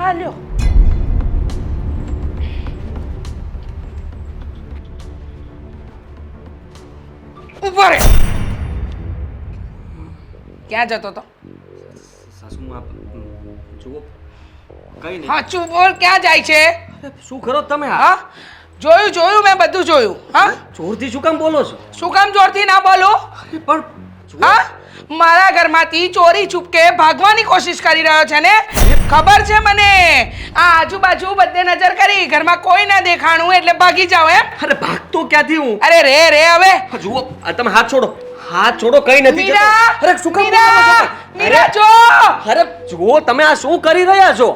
હા લ્યો. ઉભો રે. ક્યાં જતો તો? સાસુમાં જુઓ કઈ નહીં. સાચું બોલ, ક્યાં જાય છે? શું કરો તમે? હા જોયું મેં બધું જોયું. હા જોરથી શું કામ બોલો છો? શું કામ જોરથી ના બોલું? પણ જુઓ, હા મારા ઘરમાંથી ચોરી છુપકે ભાગવાની કોશિશ કરી રહ્યો છે ને? ખબર છે મને. આ આજુબાજુ બધે નજર કરી, ઘરમાં કોઈ ના દેખાણું એટલે ભાગી જાવ એમ? અરે ભાગતો ક્યાંથી હું? અરે રે હવે. જુઓ આ તમે હાથ છોડો. હાથ છોડો, કઈ નથી જતો. મીરા! અરે શું કામ મીરા! બોલો છો તમે? મીરા જો! અરે જુઓ તમે આ શું કરી રહ્યા છો?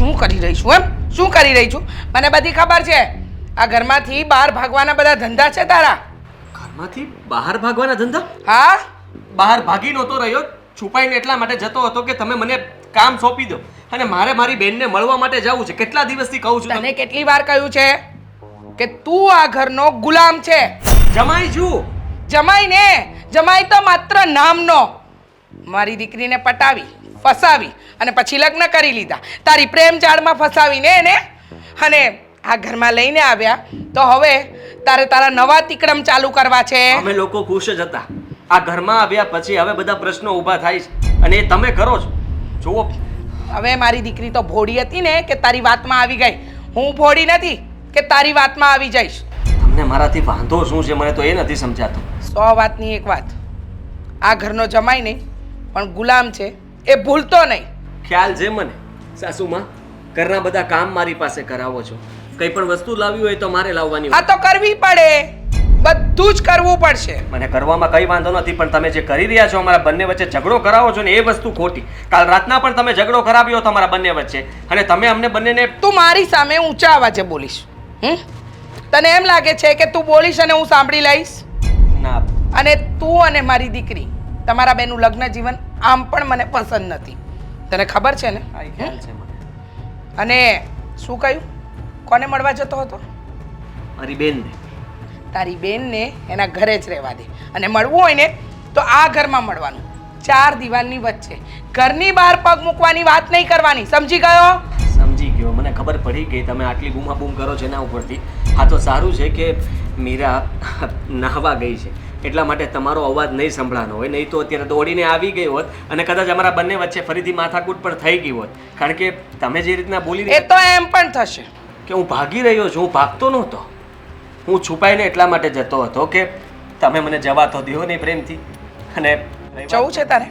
શું કરી રહી છું એમ? શું કરી રહી છું? મને બધી ખબર છે. આ ઘરમાંથી બહાર ભાગવાના બધા ધંધા છે તારા. ઘરમાંથી બહાર ભાગવાના ધંધા? હા બહાર ભાગી નહોતો રહ્યો, છુપાઈને એટલા માટે જતો હતો કે તમે મને કામ સોંપી દો અને મારે મારી બેનને મળવા માટે જવું છે. કેટલા દિવસથી કહું છું તને કેટલી વાર કહ્યું છે કે તું આ ઘરનો ગુલામ છે? જમાઈ છું. જમાઈ ને જમાઈ તો માત્ર નામનો. મારી દીકરીને પટાવી ફસાવી અને પછી લગ્ન કરી લીધા. તારી પ્રેમ જાળમાં ફસાવીને એને અને આ ઘરમાં લઈને આવ્યા તો હવે તારે તારા નવા તિકડમ ચાલુ કરવા છે. અમે લોકો ખુશ જ હતા. આ ઘરમાં આવ્યા પછી હવે બધા પ્રશ્નો ઊભા થાય છે અને એ તમે કરો છો. જુઓ હવે મારી દીકરી તો ભોળી હતી ને કે તારી વાતમાં આવી ગઈ. હું ભોળી નથી કે તારી વાતમાં આવી જઈશ. તમને મારાથી વાંધો શું છે મને તો એ નથી સમજાતું. 100 વાતની એક વાત. આ ઘરનો જમાઈ નહીં પણ ગુલામ છે એ ભૂલતો નહીં. ખ્યાલ છે મને. સાસુમાં ઘરના બધા કામ મારી પાસે કરાવો છો. કંઈ પણ વસ્તુ લાવી હોય તો મારે લાવવાની હા તો કરવી પડે. બધું જ કરવું પડશે. મને કરવામાં કઈ વાંધો નથી, પણ તમે જે કરી રહ્યા છો અમારા બંને વચ્ચે ઝઘડો કરાવો છો ને એ વસ્તુ ખોટી. કાલ રાતના પણ તમે ઝઘડો કરાવ્યો હતો અમારા બંને વચ્ચે અને તમે અમને બંનેને તું મારી સામે ઊંચા અવાજે બોલીશ? તને એમ લાગે છે કે તું બોલીશ અને હું સાંભળી લઈશ? ના. અને તું અને મારી દીકરી તમારા બેનું લગ્ન જીવન આમ પણ મને પસંદ નથી. તને ખબર છે ને? ખ્યાલ છે મને. અને શું કહ્યું? કોને મળવા જતો હતો? મારી બેનને. તારી બેનને એના ઘરે જ રહેવા દે અને મળવું હોય ને તો આ ઘરમાં મળવાનું. 4 દિવાલની વચ્ચે ઘરની બહાર પગ મૂકવાની વાત નહીં કરવાની. સમજી ગયો? સમજી ગયો. મને ખબર પડી ગઈ તમે આટલી બૂમાબૂમ કરો છો એના ઉપરથી. હા તો સારું છે કે મીરા નહાવા ગઈ છે એટલા માટે તમારો અવાજ નહીં સંભળાનો હોય, નહીં તો અત્યારે દોડીને આવી ગઈ હોત અને કદાચ અમારા બંને વચ્ચે ફરીથી માથાકૂટ પણ થઈ ગઈ હોત. કારણ કે તમે જે રીતના બોલી એ તો એમ પણ થશે કે હું ભાગી રહ્યો છું. હું ભાગતો નહોતો. હું છુપાઈને એટલા માટે જતો હતો કે તમે મને જવા તો દો નહીં પ્રેમથી. અને જવું છે તારે?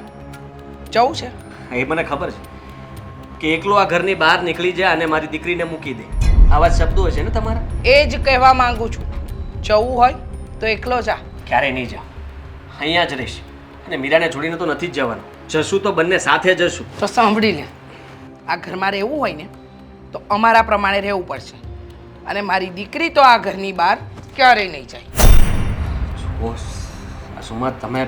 જવું છે? એ મને ખબર છે કે એકલો આ ઘરની બહાર નીકળી જાય અને મારી દીકરીને મૂકી દે. આવા શબ્દો છે ને તમારા? એ જ કહેવા માંગુ છું. જવું હોય તો એકલો જા. ક્યારે નહીં જાઉં. અહીંયા જ રહીશ અને મીરાને છોડીને તો નથી જ જવાનું. જશું તો બંને સાથે જશું. તો સાંભળી લે, આ ઘરમાં રહેવું હોય ને તો અમારા પ્રમાણે રહેવું પડશે. અને મારી દીકરી તો આ ઘરની બહાર ક્યારેય નહીં જાય. જુઓ સુમા, તમે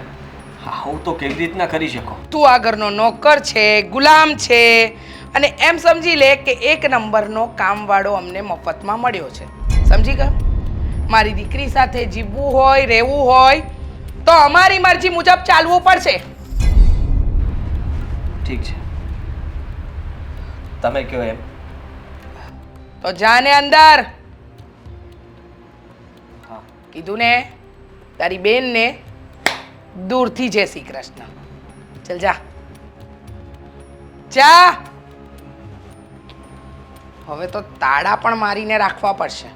આવું તો કેવી રીતના કરી શકો? તું આ ઘરનો નોકર છે, ગુલામ છે અને એમ સમજી લે કે 1 નંબરનો કામવાળો અમને મફતમાં મળ્યો છે. સમજી ગયો? મારી દીકરી સાથે જીવવું હોય, રહેવું હોય તો અમારી મરજી મુજબ ચાલવું પડશે. ઠીક છે, તમે કહો એમ. તો જાને અંદર. હા. કીધું ને? તારી બેનને દૂરથી જય શ્રી કૃષ્ણ. ચલ જા જા. હવે તો તાળા પણ મારીને રાખવા પડશે,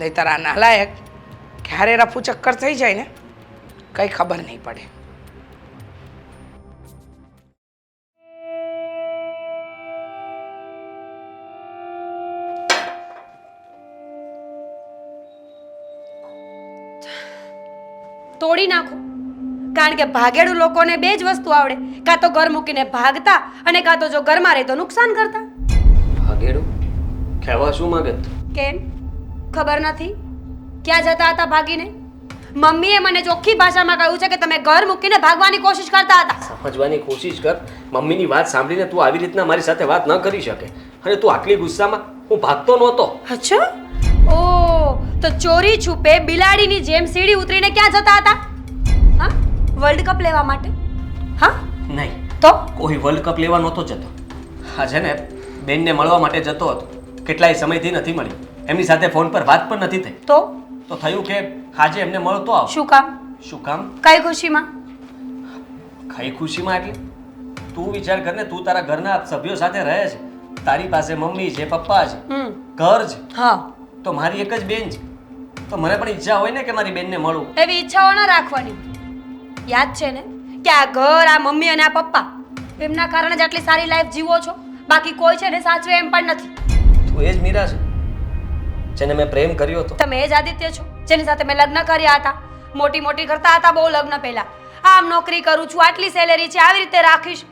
નહીં તારા નાલાયક ક્યારે રફુ ચક્કર થઈ જાય ને કઈ ખબર નહીં પડે. તોડી નાખો, કારણ કે ભાગેડુ લોકોને 2 જ વસ્તુ આવડે, કાં તો ઘર મૂકીને ભાગતા અને કાં તો જો ઘરમાં રહે તો નુકસાન કરતા. ભાગેડું કહેવા શું માંગે? કેમ ખબર નથી ક્યાં જતા હતા ભાગીને? મમ્મીએ મને ચોખ્ખી ભાષામાં કહ્યું છે કે તમે ઘર મૂકીને ભાગવાની કોશિશ કરતા હતા. સમજવાની કોશિશ કર. મમ્મીની વાત સાંભળીને તું આવી રીતના મારી સાથે વાત ન કરી શકે. અને તું આટલી ગુસ્સામાં? હું ભાગતો નહોતો. અચ્છા, ઓ તો ચોરી છુપે બિલાડીની જેમ સીડી ઉતરીને ક્યાં જતા હતા? હા, વર્લ્ડ કપ લેવા માટે? હા નહીં, તો કોઈ વર્લ્ડ કપ લેવા નહોતો જતો. હા છે ને, બેનને મળવા માટે જતો હતો. કેટલાય સમયથી નથી મળી. એમની સાથે ફોન પર વાત પણ નથી થઈ. તો થયું કે આજે એમને મળતો આવ. શું કામ? શું કામ? કઈ ખુશીમાં? કઈ ખુશીમાં એટલે તું વિચાર કર ને, તું તારા ઘરના સભ્યો સાથે રહે છે. તારી પાસે મમ્મી છે, પપ્પા છે, ઘર છે. હા, તો મારી એક જ બેન છે. તો મને પણ ઈચ્છા હોય ને કે મારી બેનને મળું. એવી ઈચ્છાઓ ના રાખવાની. યાદ છે ને કે આ ઘર, આ મમ્મી અને આ પપ્પા, એમના કારણે જ આટલી સારી લાઈફ જીવો છો. બાકી કોઈ છે ને સાચવે એમ પણ નથી. તું એ જ મીરા છે જેને મેં પ્રેમ કર્યો હતો. તમે એ જ આદિત્ય છો જેની સાથે મેં લગ્ન કર્યા હતા. મોટી મોટી કરતા હતા બહુ લગ્ન પહેલા. આમ નોકરી કરું છું, આટલી સેલેરી છે, આવી રીતે રાખીશ.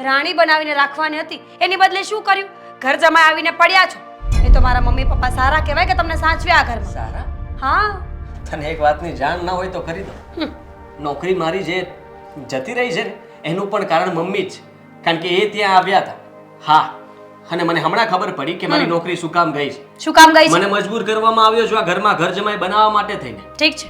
રાણી બનાવીને રાખવાની હતી, એની બદલે શું કર્યું? ઘર જમાઈ આવીને પડ્યા છો. એ તો મારા મમ્મી પપ્પા સારા કહેવાય કે તમને સાચવ્યા આ ઘરમાં. સારા? હા. તને એક વાતની જાણ ના હોય તો કરી દો. નોકરી મારી જે જતી રહી છે ને, એનું પણ કારણ મમ્મી જ છે. કારણ કે એ ત્યાં આવ્યા હતા. હા, અને મને હમણાં ખબર પડી કે મારી નોકરી શું કામ ગઈ છે. શું કામ ગઈ છે? મને મજબૂર કરવામાં આવ્યો છું આ ઘરમાં ઘર જમાઈ બનાવવા માટે થઈને. ઠીક છે,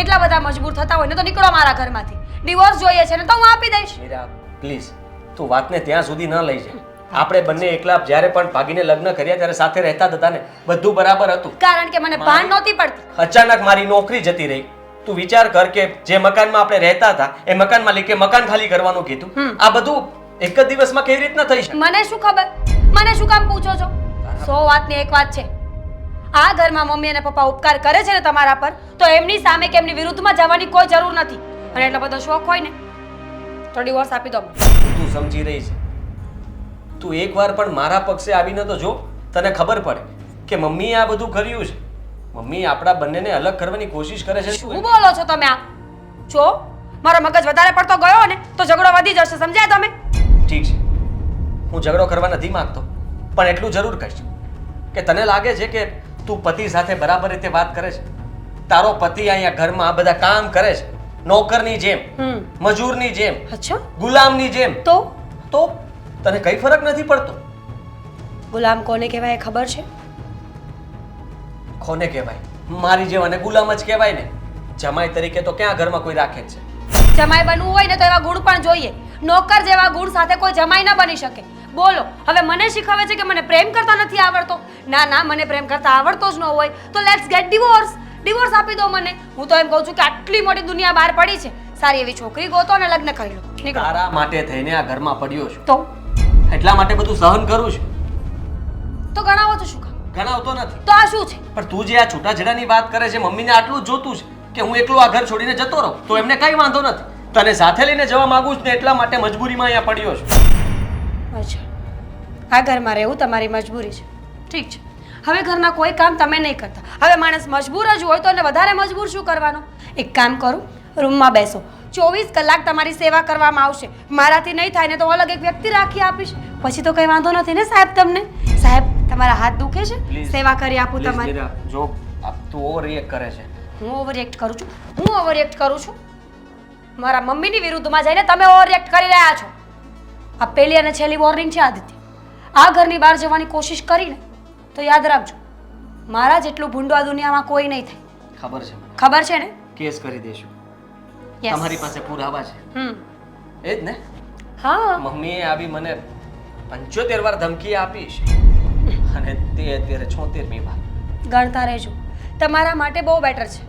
એટલા બધા મજબૂર થતા હોય ને તો નીકળો મારા ઘરમાંથી. ડિવોર્સ જોઈએ છે ને તો હું આપી દઈશ. મીરા પ્લીઝ, તું વાતને ત્યાં સુધી ન લઈ જા. આપણે બંને એકલા જ્યારે પણ ભાગીને લગ્ન કર્યા ત્યારે સાથે રહેતા જ હતા ને, બધું બરાબર હતું. કારણ કે મને ભાન નહોતી પડતી. અચાનક મારી નોકરી જતી રહી. તું વિચાર કર કે જે મકાનમાં આપણે રહેતા હતા એ મકાન માલિકે મકાન ખાલી કરવાનું કીધું. આ બધું એક જ દિવસમાં કેવી રીતના થઈ શકે? મને શું ખબર? મને શું કામ પૂછો છો? 100 વાતની એક વાત છે. આ ઘરમાં મમ્મી અને પપ્પા ઉપકાર કરે છે ને તમારા પર, તો એમની સામે કે એમની વિરુદ્ધમાં જવાની કોઈ જરૂર નથી. અને એટલો બધો શોખ હોય ને તો ડિવોર્સ આપી દો. તું સમજી રહી છે? તું એકવાર પણ મારા પક્ષે આવીને તો જો, તને ખબર પડે કે મમ્મીએ આ બધું કર્યું છે. મમ્મી આપણા બંનેને અલગ કરવાની કોશિશ કરે છે. શું બોલો છો તમે? આ જો મારો મગજ વધારે પડતો ગયો ને તો ઝઘડો વધી જશે, સમજ્યા તમે? ઠીક છે, હું ઝઘડો કરવા નથી માંગતો, પણ એટલું જરૂર કહીશ કે તને લાગે છે કે તું પતિ સાથે બરાબર રીતે વાત કરે છે? તારો પતિ અહીંયા ઘરમાં આ બધા કામ કરે છે નોકરની જેમ, મજૂરની જેમ, અચ્છા, ગુલામની જેમ. તો તને કઈ ફરક નથી પડતો? ગુલામ કોને કહેવાય એ ખબર છે? કોને કહેવાય? મારી જેવાને ગુલામ જ કહેવાય ને. જમાઈ તરીકે તો ક્યાં ઘરમાં કોઈ રાખે જ છે? જમાઈ બનવું હોય ને તો એવા ગુણ પણ જોઈએ. નોકર જેવા ગુણ સાથે કોઈ જમાઈ ન બની શકે. બોલો, હવે મને શીખવે છે કે મને પ્રેમ કરતા નથી આવડતો? ના ના, મને પ્રેમ કરતા આવડતો જ ન હોય તો લેટ્સ ગેટ ડિવોર્સ. ડિવોર્સ આપી દો મને. હું તો એમ કહું છું કે આટલી મોટી દુનિયા બહાર પડી છે, સારી એવી છોકરી ગોતો અને લગ્ન કરી લો. નીકળો. તારા માટે થઈને આ ઘરમાં પડ્યો છું, તો એટલા માટે બધું સહન કરું છું. તો ગણાવો છો શું કામ? ગણાવતો નથી. તો આ શું છે? પણ તું જે આ છૂટાછેડાની વાત કરે છે, મમ્મીને આટલું જ જોતું છે કે હું એકલો આ ઘર છોડીને જતો રહું, તો એમને કઈ વાંધો નથી. તને સાથે લઈને જવા માંગુ છું ને એટલા માટે મજબૂરીમાં અહીંયા પડ્યો છું. અચ્છા, આ ઘરમાં રહેવું તમારી મજબૂરી છે. ઠીક છે, હવે ઘરના કોઈ કામ તમે નહીં કરતા. હવે માણસ મજબૂર જ હોય તો એને વધારે મજબૂર શું કરવાનો? એક કામ કરું, રૂમમાં બેસો, 24 કલાક તમારી સેવા કરવામાં આવશે. મારાથી નહીં થાય ને તો અલગ એક વ્યક્તિ રાખી આપીશ. પછી તો કઈ વાંધો નથી ને સાહેબ તમને? સાહેબ, તમારા હાથ દુખે છે? સેવા કરી આપું તમારી. જો તું ઓવર રિએક્ટ કરે છે. હું ઓવર રિએક્ટ કરું છું? હું ઓવર રિએક્ટ કરું છું? મારા મમ્મીની વિરુદ્ધમાં જઈને તમે ઓવર રિએક્ટ કરી રહ્યા છો. આ પહેલી અને છેલ્લી વોર્નિંગ છે આદિત્ય. આ ઘરની બહાર જવાની કોશિશ કરીને તો યાદ રાખજો, મારા જેટલું ભૂંડો આ દુનિયામાં કોઈ નહીં થાય. ખબર છે મને. ખબર છે ને? કેસ કરી દેશું. Yes. તમારી પાસે પુરાવા છે. એ જ ને? હા. મમ્મીએ આવી મને 75 વાર ધમકી આપી છે અને તે અત્યારે 76મી વાર. ગણતા રહેજો, તમારા માટે બહુ બેટર છે.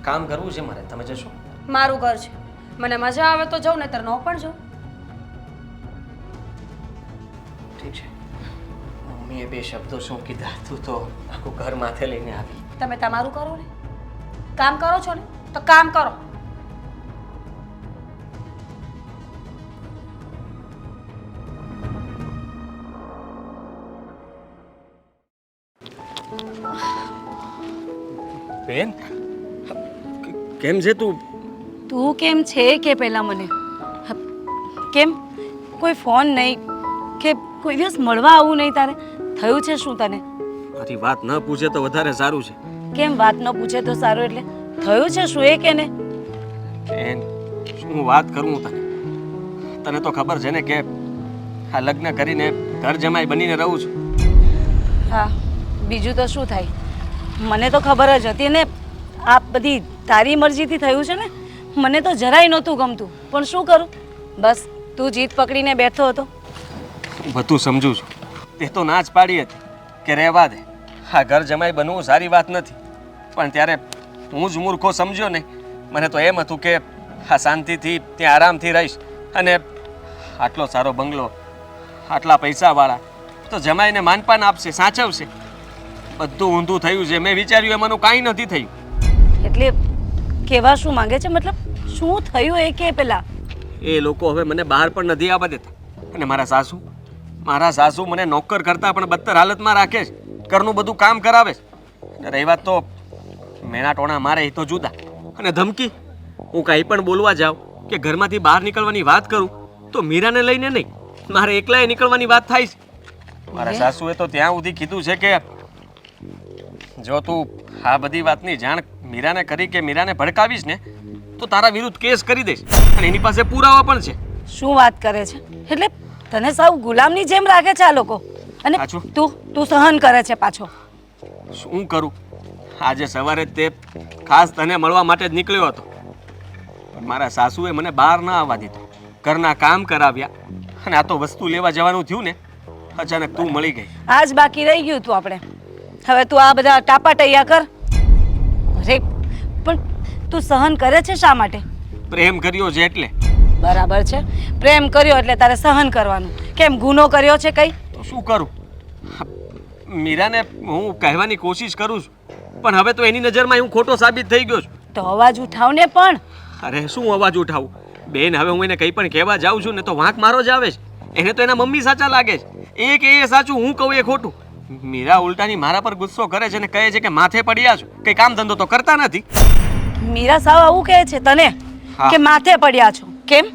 કામ કરવું છે મારે. તમે જશો? મારું ઘર છે, મને મજા આવે તો જાઉં, નહીતર ન પણ જાઉં. ઠીક છે. મમ્મીએ 2 શબ્દો શું કીધા, તું તો આખું ઘર માથે લઈને આવી. તમે તમારું કરો ને, કામ કરો છો ને તો કામ કરો. બેન, કેમ છે તું? તું કેમ છે કે પહેલાં મને કેમ કોઈ ફોન નહીં કે કોઈ દિવસ મળવા આવું નહીં તારે? થયું છે શું તને? મારી વાત ન પૂછે તો વધારે સારું છે. કેમ વાત ન પૂછે તો સારું એટલે થયું છે શું એ કે ને? બેન, શું વાત કરું તને? તને તો ખબર છે ને કે આ લગ્ન કરીને ઘર જમાઈ બનીને રહું છું. હા, બીજું તો શું થાય? મને તો ખબર જ હતી ને આ બધી તારી મરજીથી થયું છે ને. મને તો જરાય નહોતું ગમતું, પણ શું કરું, બસ તું જીત પકડીને બેઠો હતો. હું બધું સમજુ છું. તે તો ના જ પાડી હતી કે રહેવા દે, આ ઘર જમાઈ બનવું સારી વાત નથી. પણ ત્યારે હું જ મૂર્ખો સમજ્યો ને. મને તો એમ હતું કે આ શાંતિથી ત્યાં આરામથી રહીશ અને આટલો સારો બંગલો, આટલા પૈસાવાળા તો જમાઈને માનપાન આપશે, સાચવશે. બધું ઊંધું થયું છે. મેં વિચાર્યું એમાંનું કાંઈ નથી થયું. એટલે કેવા શું માંગે છે? મતલબ શું થયું એ કે પેલા? એ લોકો હવે મને બહાર પણ નથી આવવા દેતા. અને મારા સાસુ મને નોકર કરતાં પણ બદતર હાલતમાં રાખે છે. ઘરનું બધું કામ કરાવે છે. અને રહી વાત તો મેણા ટોણા મારે એ તો જુદા. અને ધમકી, હું કાંઈ પણ બોલવા જાઉં કે ઘરમાંથી બહાર નીકળવાની વાત કરું તો મીરાને લઈને નહીં, મારે એકલાએ નીકળવાની વાત થાય છે. મારા સાસુએ તો ત્યાં સુધી કીધું છે કે જો તું આ બધી વાતની જાણ મીરાને કરી કે મીરાને ભડકાવીશ ને તો તારા વિરુદ્ધ કેસ કરી દઈશ. અને એની પાસે પુરાવા પણ છે. શું વાત કરે છે? એટલે તને સાવ ગુલામની જેમ રાખે છે આ લોકો. અને પાછું? તું સહન કરે છે પાછો. શું કરું? આજે સવારે તે ખાસ તને મળવા માટે જ નીકળ્યો હતો. પણ મારા સાસુએ મને બહાર ન આવવા દીધું. ઘરના કામ કરાવ્યા અને આ તો વસ્તુ લેવા જવાનું થયું ને, અચાનક તું મળી ગઈ. આજ બાકી રહી ગયું તું આપણે. હવે તું આ બધા ટાપા ટૈયા કર. અરે પણ તું સહન કરે છે શા માટે? પ્રેમ કર્યો છે એટલે. બરાબર છે, પ્રેમ કર્યો એટલે તારે સહન કરવાનું. કેમ, ગુનો કર્યો છે કઈ? તો શું કરું? મીરાને હું કહેવાની કોશિશ કરું છું પણ હવે તો એની નજરમાં હું ખોટો સાબિત થઈ ગયો છું. તો અવાજ ઉઠાવ ને પણ. અરે શું અવાજ ઉઠાવું બેન? હવે હું એને કંઈ પણ કહેવા જાઉં છું ને તો વાંક મારો જ આવે છે. એને તો એના મમ્મી સાચા લાગે છે. એ કે એ સાચું, હું કહું એ ખોટું. મીરા ઉલટાની મારા પર ગુસ્સો કરે છે ને કહે છે કે માથે પડ્યા છો, કંઈ કામ ધંધો તો કરતા નથી. મીરા સાવ આવું કહે છે તને હા. કે માથે પડ્યા છો? કેમ,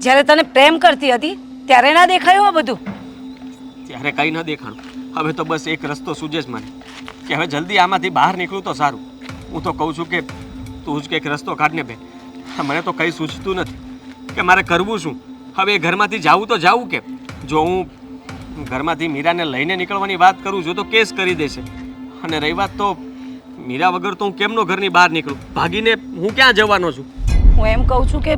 જ્યારે તને પ્રેમ કરતી હતી ત્યારે ના દેખાયું આ બધું? ત્યારે કંઈ ન દેખાણું. હવે તો બસ એક રસ્તો સૂજે છે મને કે હવે જલ્દી આમાંથી બહાર નીકળું તો સારું. હું તો કહું છું કે તું જ કંઈક રસ્તો કાઢને બેન. મને તો કંઈ સૂચતું નથી કે મારે કરવું શું. હવે એ ઘરમાંથી જાવું તો જાવું કેમ? જો હું ઘરમાંથી મીરાને લઈને નીકળવાની વાત કરું છું તો કેસ કરી દેશે. અને રહી વાત તો મીરા વગર તો હું કેમનો ઘરની બહાર નીકળું? ભાગીને હું ક્યાં જવાનો છું? હું એમ કહું છું કે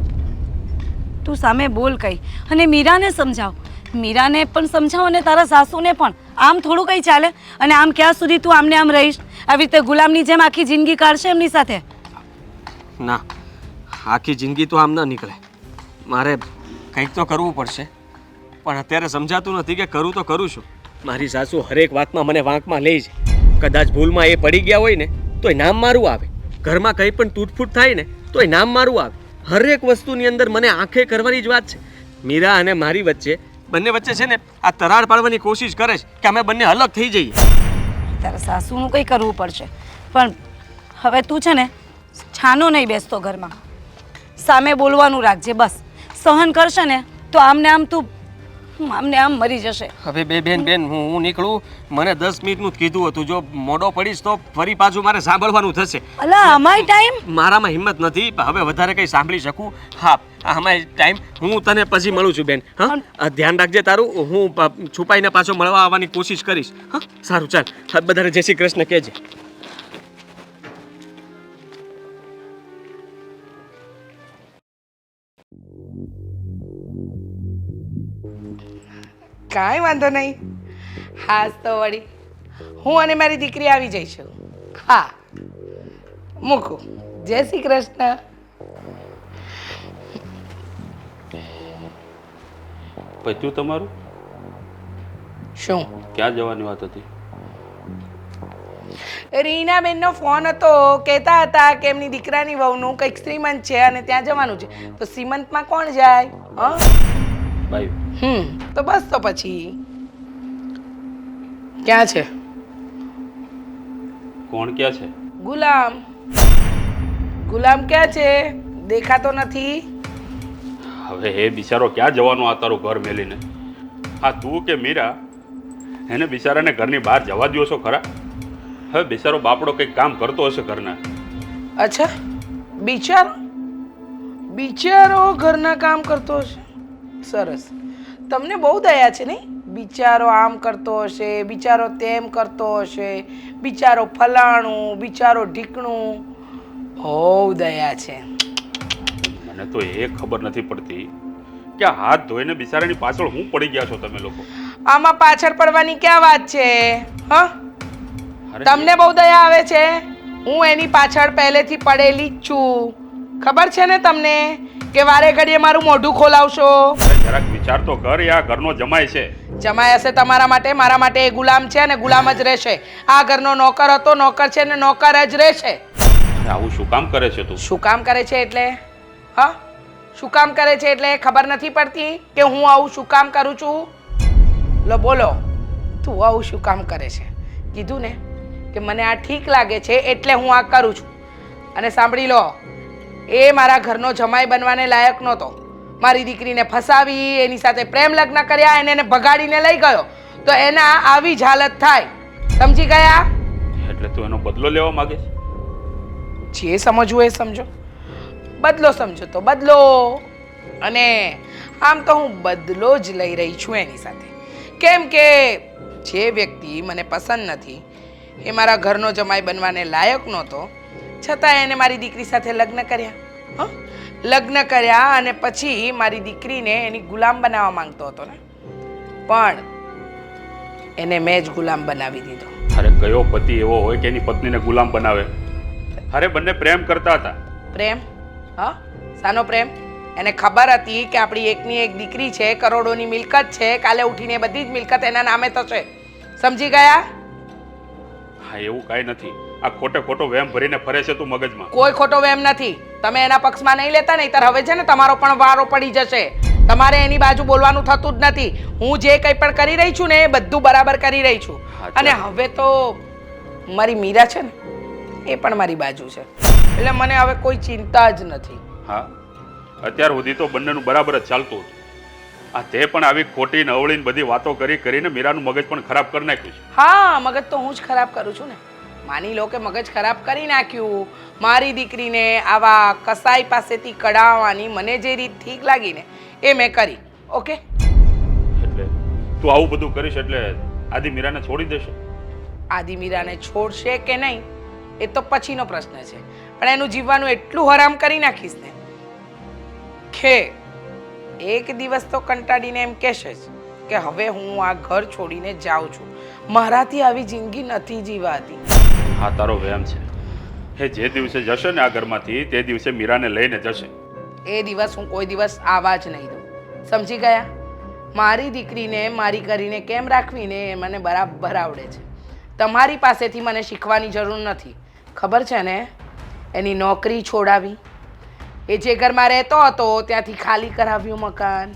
તું સામે બોલ કઈ અને મીરાને સમજાવ. મીરાને પણ સમજાવ અને તારા સાસુને પણ. આમ થોડું કંઈ ચાલે? અને આમ ક્યાં સુધી તું આમને આમ રહીશ? આવી રીતે ગુલામની જેમ આખી જિંદગી કાઢશે એમની સાથે? ના, આખી જિંદગી તો આમ ન નીકળે. મારે કંઈક તો કરવું પડશે. પણ અત્યારે સમજાતું નથી કે કરું તો કરું છું. મારી સાસુ હરેક વાતમાં મને વાંકમાં લે છે. કદાચ ભૂલમાં એ પડી ગયા હોય ને તોય નામ મારું આવે. ઘરમાં કંઈ પણ તૂટફૂટ થાય ને તોય નામ મારું આવે. હરેક વસ્તુની અંદર મને આંખે કરવાની જ વાત છે. મીરા અને મારી વચ્ચે, બંને વચ્ચે છે ને આ તરાર પાડવાની કોશિશ કરે છે કે અમે બંને અલગ થઈ જઈએ. તારા સાસુનું કંઈ કરવું પડશે. પણ હવે તું છે ને છાનો નહીં બેસતો ઘરમાં. સામે બોલવાનું રાખજે બસ. સહન કરશે ને તો આમને આમ તું આમને આમ મરી જશે. હવે બેન હું નીકળું. મને 10 મિનિટનું જ કીધું હતું. જો મોડો પડીશ તો ફરી પાછું મારે સાંભળવાનું થશે. અલા અમાય ટાઈમ. મારામાં હિંમત નથી હવે વધારે કંઈ સાંભળી શકું. હા, અમાય ટાઈમ. હું તને પછી મળું છું બેન. હા, ધ્યાન રાખજે તારું. હું છુપાઈને પાછો મળવા આવવાની કોશિશ કરીશ. હા, સારું, ચાલ. બધાને જય શ્રી કૃષ્ણ કહેજે. કાંઈ વાંધો નહીં. હાસ તો વળી હું અને મારી દીકરી આવી જઈશું. હા, મૂકું. જય શ્રી કૃષ્ણ. પત્યું તમારું? શું? ક્યાં જવાની વાત હતી? રીનાબેનનો ફોન હતો. કહેતા હતા કે એમની દીકરાની વહુનું કંઈક શ્રીમંત છે અને ત્યાં જવાનું છે. તો શ્રીમંતમાં કોણ જાય? હા, બાઈ તો બસ તો પછી ક્યાં છે? કોણ ક્યાં છે? ગુલામ. ગુલામ ક્યાં છે? દેખાતો નથી. હવે એ બિચારો ક્યાં જવાનો આ તારું ઘર મેલીને? હા, તું કે મીરા એને બિચારાને ઘરની બહાર જવા દ્યો છો ખરા? હવે બિચારો બાપડો કંઈક કામ કરતો હશે ઘરના. અચ્છા, બિચારો બિચારો ઘરના કામ કરતો હશે. સરસ, તમને બહુ દયા છે નહીં? બિચારો આમ કરતો હશે, બિચારો તેમ કરતો હશે, બિચારો ફલાણું, બિચારો ઢીકણું. બહુ દયા છે. મને તો એ ખબર નથી પડતી કે આ હાથ ધોઈને બિચારાની પાછળ હું પડી ગયા છો તમે લોકો. આમાં પાછળ પડવાની ક્યાં વાત છે? હા, અરે તમને બહુ દયા આવે છે. હું એની પાછળ પહેલેથી પડેલી જ છું. ખબર છે ને તમને કે વારે ઘડીએ મારું મોઢું ખોલાવશો? અરે જરાક વિચાર તો કર, એ આ ઘરનો જમાઈ છે. જમાઈ હશે તમારા માટે, મારા માટે એ ગુલામ છે અને ગુલામ જ રહેશે. આ ઘરનો નોકર હતો, નોકર છે ને નોકર જ રહેશે. અરે આવું શું કામ કરે છે તું? શું કામ કરે છે એટલે? હા, શું કામ કરે છે એટલે ખબર નથી પડતી કે હું આવું શું કામ કરું છું? લો બોલો, તું આવું શું કામ કરે છે? કીધું ને કે મને આ ઠીક લાગે છે એટલે હું આ કરું છું. અને સાંભળી લો, એ મારા ઘરનો જમાઈ બનવાને લાયક નહોતો. મારી દીકરીને ફસાવી, એની સાથે પ્રેમ લગ્ન કર્યા, એને ભગાડીને લઈ ગયો તો એના આવી જ હાલત થાય. સમજી ગયા? એટલે તું એનો બદલો લેવા માંગે છે? જે સમજવું એ સમજો. બદલો સમજો તો બદલો. અને આમ તો હું બદલો જ લઈ રહી છું એની સાથે. કેમ કે જે વ્યક્તિ મને પસંદ નથી, એ મારા ઘરનો જમાઈ બનવાને લાયક નહોતો, છતાં એને મારી દીકરી સાથે લગ્ન કર્યા. હં, લગ્ન કર્યા અને પછી મારી દીકરીને એની ગુલામ બનાવવા માંગતો હતો ને, પણ એને મેં જ ગુલામ બનાવી દીધો. અરે કયો પતિ એવો હોય કે એની પત્નીને ગુલામ બનાવે? અરે બંને પ્રેમ કરતા હતા. પ્રેમ? હા, શાનો પ્રેમ? એને ખબર હતી કે આપણી એકની એક દીકરી છે, કરોડોની મિલકત છે, કાલે ઉઠીને બધી જ મિલકત એના નામે થશે. સમજી ગયા? હા, એવું કાંઈ નથી. આ ખોટે ખોટો વેમ ભરીને ફરે છે તું મગજમાં. કોઈ ખોટો વેમ નથી. તમે એના પક્ષમાં નહીં લેતા, નહીંતર હવે છે ને તમારો પણ વારો પડી જશે. તમારે એની બાજુ બોલવાનું થતું જ નથી. હું જે કંઈ પણ કરી રહી છું ને એ બધું બરાબર કરી રહી છું. અને હવે તો મારી મીરા છે ને એ પણ મારી બાજુ છે, એટલે મને હવે કોઈ ચિંતા જ નથી. હા, અત્યાર સુધી તો બંનેનું બરાબર જ ચાલતું હતું. આ તે પણ આવી ખોટી નવળીને બધી વાતો કરીને મીરાનું મગજ પણ ખરાબ કરી નાખ્યું છે. હા, મગજ તો હું જ ખરાબ કરું છું ને. માની લો કે મગજ ખરાબ કરી નાખ્યું. મારી દીકરીને આવા કસાઈ પાસેથી કઢાવવાની મને જે રીત ઠીક લાગી ને એ મેં કરી. ઓકે? એટલે તું આવું બધું કરીશ એટલે આદિ મીરાને છોડી દેશે? આદિ મીરાને છોડશે કે નહીં એ તો પછીનો પ્રશ્ન છે, પણ એનું જીવવાનું એટલું હરામ કરી નાખીશ ને કે એક દિવસ તો કંટાળીને એમ કહેશે જ કે હવે હું આ ઘર છોડીને જાઉં છું, મારાથી આવી જિંદગી નથી જીવાતી. હા, તારો વહેમ છે. એ જે દિવસે જશે ને આ ઘરમાંથી તે દિવસે મીરાને લઈને જશે. એ દિવસ હું કોઈ દિવસ આવા જ નહીં દઉં. સમજી ગયા? મારી દીકરીને મારી કરીને કેમ રાખવીને એ મને બરાબર આવડે છે. તમારી પાસેથી મને શીખવાની જરૂર નથી. ખબર છે ને, એની નોકરી છોડાવી, એ જે ઘરમાં રહેતો હતો ત્યાંથી ખાલી કરાવ્યું મકાન.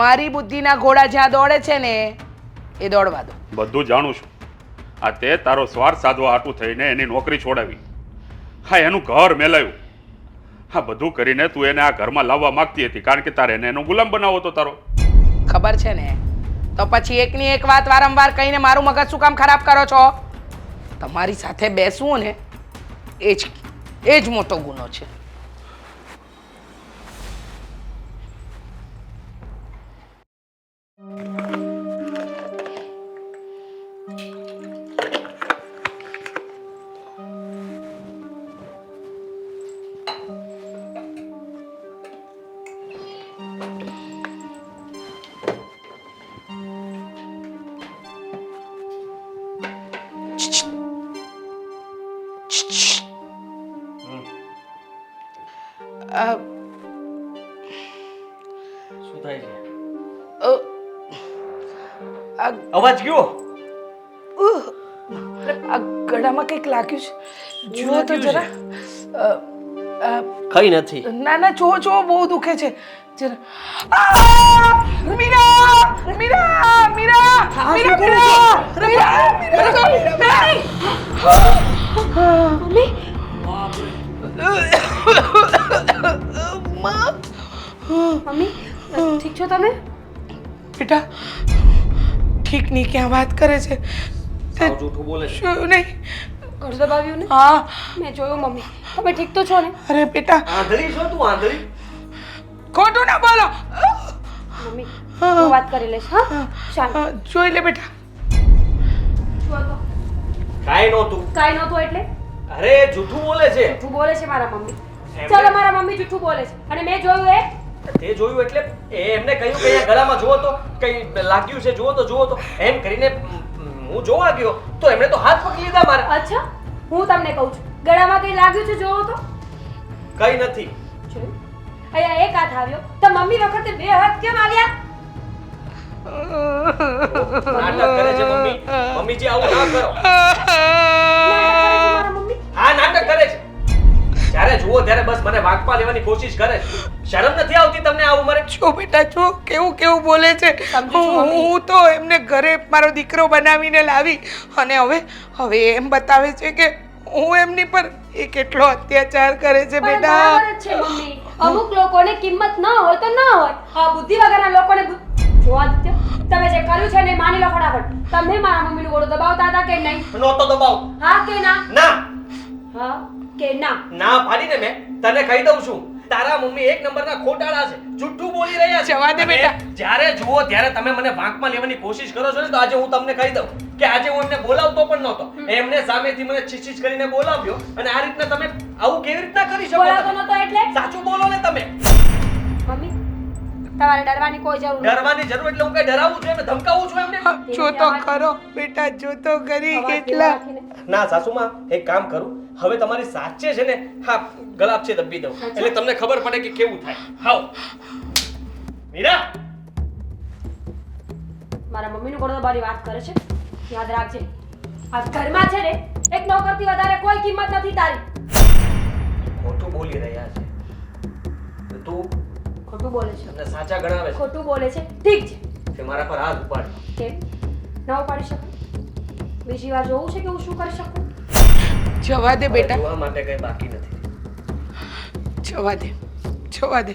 મારી બુદ્ધિના ઘોડા જ્યાં દોડે છે ને એ દોડવા દો. બધું જાણું છું. આ તે તારો સ્વાર્થ સાધવા હાટું થઈને એની નોકરી છોડાવી. હા, એનું ઘર મેલાવ્યું. હા, બધું કરીને તું એને આ ઘરમાં લાવવા માંગતી હતી કારણ કે તારે એને એનો ગુલામ બનાવવો હતો તારો. ખબર છે ને, તો પછી એકની એક વાત વારંવાર કહીને મારું મગજ શું કામ ખરાબ કરો છો? તમારી સાથે બેસવું ને એ જ મોટો ગુનો છે. શું થાય છે? આ અવાજ કયો? આ ગળામાં કંઈક લાગ્યું છે, જુઓ તો જરા. કઈ નથી. ના ના, જો બહુ દુખે છે જરા. મીરા મીરા મીરા મીરા મમ્મી મમ્મી ઠીક છો તમે? બેટા ઠીક નહીં, ક્યાં વાત કરે છે? સાવ જૂઠું બોલે છે. શું નહીં? ઘર દબાવ્યું ને? હા. મેં જોયું મમ્મી. તમે ઠીક તો છો ને? અરે બેટા, આંધળી છો તું? આંધળી? ખોટું ના બોલો. મમ્મી હું વાત કરી લઈશ. હા, શાંત. જોઈ લે બેટા. જુઓ તો. કાંઈ નહોતું. કાંઈ નહોતું એટલે? અરે જૂઠું બોલે છે. જૂઠું બોલે છે મારા મમ્મી. ચાલો, મારા મમ્મી જૂઠું બોલે છે અને મેં જોયું એ તે જોયું એટલે એમને કહ્યું કે અહીંયા ગળામાં જુઓ તો કંઈ લાગ્યું છે, જુઓ તો એમ કરીને હું જોવા ગયો તો એમણે તો હાથ પકડી લીધા મારા. અચ્છા, હું તમને કહું છું, ગળામાં કંઈ લાગ્યું છે જોવો તો. કઈ નથી. જોયું? અહીંયા એક હાથ આવ્યો તો મમ્મી વખતે બે હાથ કેમ આવ્યા? નાટક કરે છે મમ્મી. મમ્મીજી આવું ના કરો. મારા મમ્મી હા, નાટક કરે છે. જ્યારે જુઓ ત્યારે બસ મને વાંકમાં લેવાની કોશિશ કરે છે. શરમ નથી આવતી તમને આ ઉંમરે? જો બેટા જો કેવું બોલે છે. સમજુ છું, મમ્મી. હું તો એમને ઘરે મારો દીકરો બનાવીને લાવી અને હવે એમ બતાવે છે કે હું એમની પર એ કેટલો અત્યાચાર કરે છે પણ બેટા. બરાબર જ છે મમ્મી. અમુક લોકોને કિંમત ન હોય તો ન હોય. આ બુદ્ધિ વગરના લોકોને જો આદિત્ય, તમે જે કર્યું છે ને એ માની લો ફટાફટ. તમે મારા મમ્મીનું ગળું દબાવતા હતા કે નહીં? નહોતો દબાવ. હા કે ના? ના હા કે ના? ના પાડીને મેં તને કહી દઉં છું, તારા મમ્મી એક નંબરના ખોટાડા છે, જુઠ્ઠું બોલી રહ્યા છે. જવા દે અને બેટા. જ્યારે જુઓ ત્યારે તમે મને વાંકમાં લેવાની કોશિશ કરો છો ને, તો આજે હું તમને કહી દઉં કે આજે હું એમને બોલાવતો પણ નહોતો. એમને સામેથી મને છીછીછ કરીને બોલાવ્યો અને આ રીતના તમે આવું કેવી રીતના કરી શકો? બોલાવતો નતો એટલે? સાચું બોલો ને તમે. મમ્મી, તમારે ડરવાની કોઈ જરૂર નથી. ડરવાની જરૂર એટલે હું કઈ ડરાવું છું એમને, ધમકાવું છું એમને? જો તો ખરો બેટા, જો તો ખરી અવાજ કેટલા. કેવો રાખીને. ના સાસુમાં, એક કામ કરું, હવે તમારી સાચે છે ને, હા ગલાબ છે દબી દઉં એટલે તમને ખબર પડે કે કેવું થાય. હાવ મીરા, મારા મમ્મીનું ગળું દબાવવાની વાત કરે છે. યાદ રાખજે, આ ઘરમાં છે ને એક નોકરથી વધારે કોઈ કિંમત નથી તારી. ખોટું બોલી રહ્યા છે. તું ખોટું બોલે છે. તમને સાચા ગણાવે છે ખોટું બોલે છે. ઠીક છે. કે મારા પર હાથ ઉપાડ. કેમ ન ઉપાડી શકું? બીજી વાર જોવું છે કે હું શું કરી શકું? જવા દે બેટા, જોવા માટે કઈ બાકી નથી. જવા દે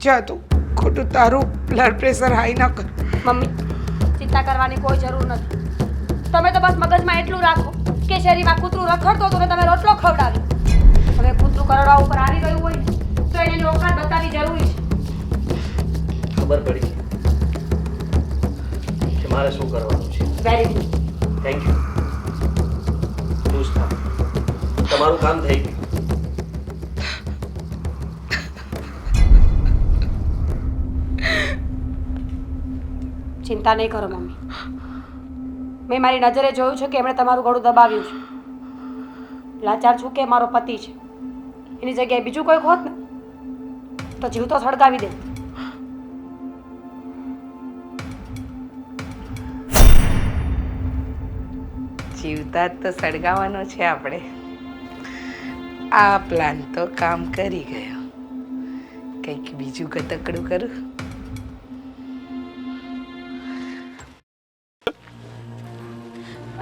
જા તું. ખોટું તારું બ્લડ પ્રેશર હાઈ ના કર. મમ્મી, ચિંતા કરવાની કોઈ જરૂર નથી. તમે તો બસ મગજમાં એટલું રાખો કે શેરીમાં કૂતરું રખડતો હતો ને તમે રોટલો ખવડાવ્યો. હવે કૂતરું કરોડા ઉપર આવી ગયું હોય ને તો એની ઓકાત બતાવવી જરૂરી છે. ખબર પડી કે મારે શું કરવાનું છે. Very good. Thank you. ખુશ થાવ, તમારું કામ થઈ ગયું. ચિંતા નહીં કરો મમ્મી. મેં મારી નજરે જોયું છે કે એમણે તમારું ગળું દબાવ્યું છે. લાચાર છું કે મારો પતિ છે. એની જગ્યાએ બીજું કોઈક હોત ને તો જીવ તો સળગાવી દે. જીવતા તો સળગાવવાનો છે આપણે. આ પ્લાન તો કામ કરી ગયો. કંઈક બીજું ગતકડું કરું.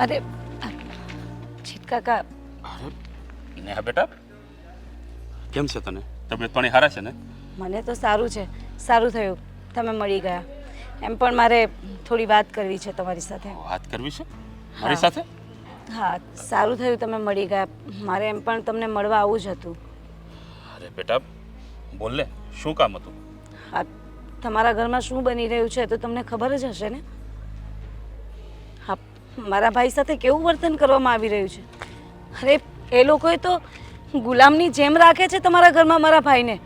અરે જીત કાકા, ને હા બેટા, કેમ છે તને? તબિયત પાણી સારા છે ને? મને તો સારું છે. સારું થયું તમે મળી ગયા. એમ પણ મારે થોડી વાત કરવી છે તમારી સાથે. વાત કરવી છે મારી સાથે? હા, સારું થયું તમે મળી ગયા. મારે એમ પણ તમને મળવા આવું જ હતું. અરે બેટા બોલ ને, શું કામ હતું? હા, તમારા ઘરમાં શું બની રહ્યું છે તો તમને ખબર જ હશે ને. હા, મારા ભાઈ સાથે કેવું વર્તન કરવામાં આવી રહ્યું છે. અરે એ લોકોએ તો ગુલામની જેમ રાખે છે તમારા ઘરમાં મારા ભાઈને.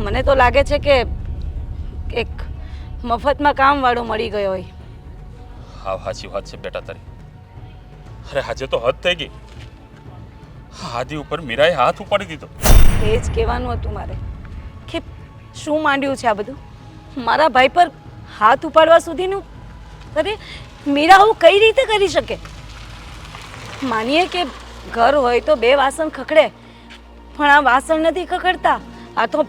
મને તો લાગે છે કે એક મફતમાં કામવાળો મળી ગયો હોય. હા, સાચી વાત છે બેટા તારી. અરે આજે તો હદ થઈ ગઈ. આદિ ઉપર મીરાએ હાથ ઉપાડી દીધો. એ જ કહેવાનું હતું મારે કે શું માંડ્યું છે આ બધું. મારા ભાઈ પર હાથ ઉપાડવા સુધીનું. અરે મીરા આવું કઈ રીતે કરી શકે? માનીએ કે ઘર હોય તો બે વાસણ ખખડે, પણ આ વાસણ નથી ખખડતા. આ તો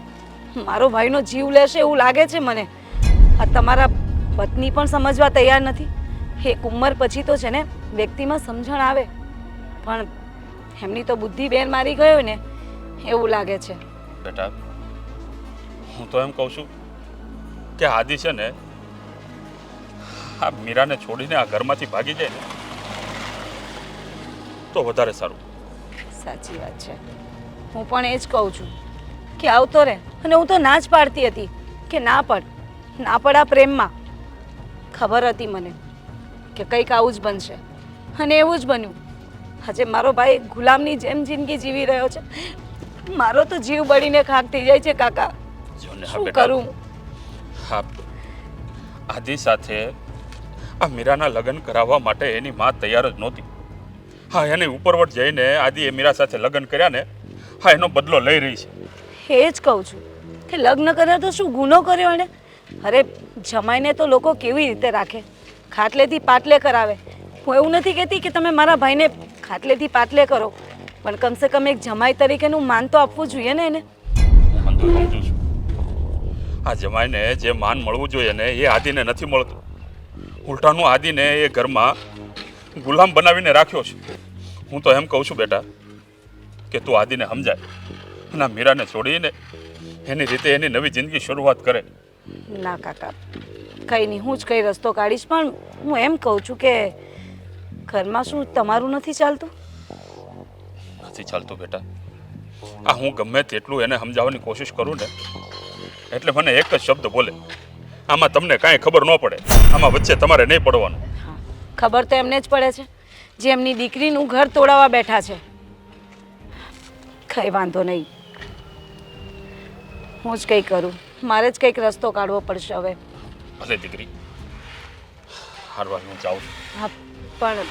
મારો ભાઈનો જીવ લેશે એવું લાગે છે મને. આ તમારા પત્ની પણ સમજવા તૈયાર નથી. એક ઉંમર પછી તો છે ને વ્યક્તિમાં સમજણ આવે, પણ એમની તો બુદ્ધિ બેન મારી ગયો ને એવું લાગે છે. બેટા હું તો એમ કહું છું કે આદિ છે ને આ મીરાને છોડીને આ ઘરમાંથી ભાગી જાય ને તો વધારે સારું. સાચી વાત છે. હું પણ એ જ કહું છું કે આવતો રહે. અને હું તો ના જ પાડતી હતી કે ના પડ આ પ્રેમમાં. ખબર હતી મને કે કંઈક આવું જ બનશે અને એવું જ બન્યું. આજે મારો ભાઈ ગુલામની જેમ જિંદગી જીવી રહ્યો છે. મારો તો જીવ બળીને ખાક થઈ જાય છે કાકા. જો ને હા શું બેટા, કરું? હા આદિ સાથે આ મીરાના લગ્ન કરાવવા માટે એની માં તૈયાર જ નહોતી. હા એને ઉપરવટ જઈને આદિએ મીરા સાથે લગ્ન કર્યા ને, હા એનો બદલો લઈ રહી છે. એ જ કહું છું કે લગ્ન કર્યા તો શું ગુનો કર્યો એણે? અરે જમાઈને તો લોકો કેવી રીતે રાખે, ખાટલેથી પાટલે કરાવે. હું એવું નથી કહેતી કે તમે મારા ભાઈને ખાટલેથી પાટલે કરો, પણ કમસે કમ એક જમાઈ તરીકેનું માન તો આપવું જોઈએ ને એને. હું તો સમજુ છું. આ જમાઈને જે માન મળવું જોઈએ ને એ આદિને નથી મળતું. ઉલટાનું આદિને એ ઘરમાં ગુલામ બનાવીને રાખ્યો છે. હું તો એમ કહું છું બેટા કે તું આદિને સમજાય અને આ મીરાને છોડીને એની રીતે એની નવી જિંદગી શરૂઆત કરે. ના કાકા, કંઈ નહીં, હું જ કંઈ રસ્તો કાઢીશ. પણ હું એમ કહું છું કે ઘરમાં શું તમારું નથી ચાલતું? નથી ચાલતું બેટા. આ હું ગમે તેટલું એને સમજાવવાની કોશિશ કરું ને એટલે મને એક જ શબ્દ બોલે, આમાં તમને કાંઈ ખબર ન પડે, આમાં વચ્ચે તમારે નહીં પડવાનું. હા, ખબર તો એમને જ પડે છે જે એમની દીકરીનું ઘર તોડાવવા બેઠા છે. કંઈ વાંધો નહીં, હું જ કંઈ કરું. મારે જ કંઈક રસ્તો કાઢવો પડશે હવે. ભલે દીકરી, હારવાર હું જાઉં છું. હા, પણ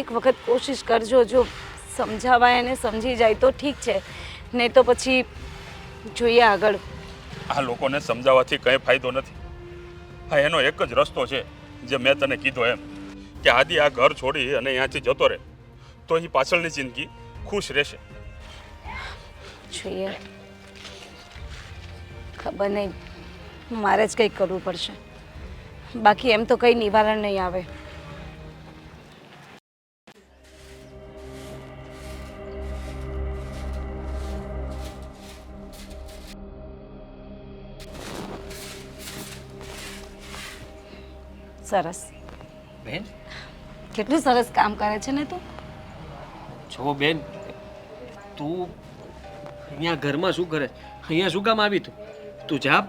એક વખત કોશિશ કરજો, જો સમજાવાય એને સમજી જાય તો ઠીક છે, નહીં તો પછી જોઈએ આગળ. આ લોકોને સમજાવવાથી કંઈ ફાયદો નથી. હા એનો એક જ રસ્તો છે જે મેં તને કીધો એમ કે આદિ આ ઘર છોડી અને અહીંયાથી જતો રહે તો એ પાછળની જિંદગી ખુશ રહેશે. જોઈએ, ખબર નહીં, મારે જ કંઈક કરવું પડશે. બાકી એમ તો કંઈ નિવારણ નહીં આવે. સરસ, બેન કેટલું સરસ કામ કરે છે ને તું. જો બેન, તું અહીંયા ઘરમાં શું કરે? અહીંયા શું કામ આવી તું? તું જા,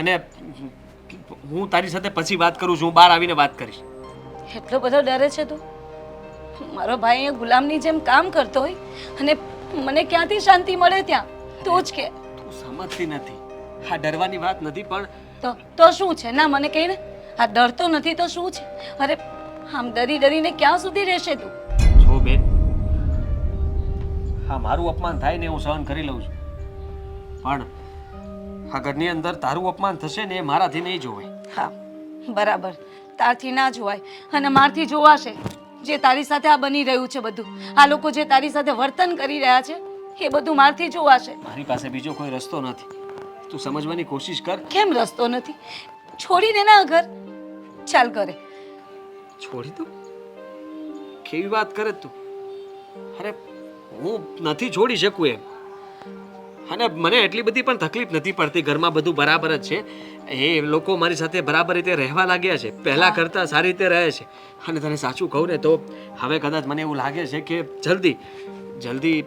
અને હું તારી સાથે પછી વાત કરું છું. હું બહાર આવીને વાત કરીશ. એટલો બધો ડરે છે તું? મારો ભાઈ અહીંયા ગુલામની જેમ કામ કરતો હોય અને મને ક્યાંથી શાંતિ મળે ત્યાં તું જ કે. તું સમજતી નથી. આ ડરવાની વાત નથી, પણ તો શું છે? ના મને કહી ને, આ ડરતો નથી તો શું છે? અરે આમ ડરી ડરીને ક્યાં સુધી રહેશે તું? જો બેન, હા મારું અપમાન થાય ને હું સહન કરી લઉં છું, પણ આ ઘરની અંદર તારું અપમાન થશે ને એ મારાથી નહીં જોવાય. હા બરાબર, તારથી ના જોવાય અને મારથી જોવાશે. જે તારી સાથે આ બની રહ્યું છે બધું, આ લોકો જે તારી સાથે વર્તન કરી રહ્યા છે એ બધું મારથી જોવાશે. મારી પાસે બીજો કોઈ રસ્તો નથી. તું સમજવાની કોશિશ કર. કેમ રસ્તો નથી? છોડીને ના ઘર ચાલ કરે. છોડી દઉં? કેવી વાત કરે તું? અરે હું નથી છોડી શકું એમ. અને મને એટલી બધી પણ તકલીફ નથી પડતી. ઘરમાં બધું બરાબર જ છે. એ લોકો મારી સાથે બરાબર રીતે રહેવા લાગ્યા છે, પહેલા કરતાં સારી રીતે રહે છે. અને તને સાચું કહું ને તો હવે કદાચ મને એવું લાગે છે કે જલ્દી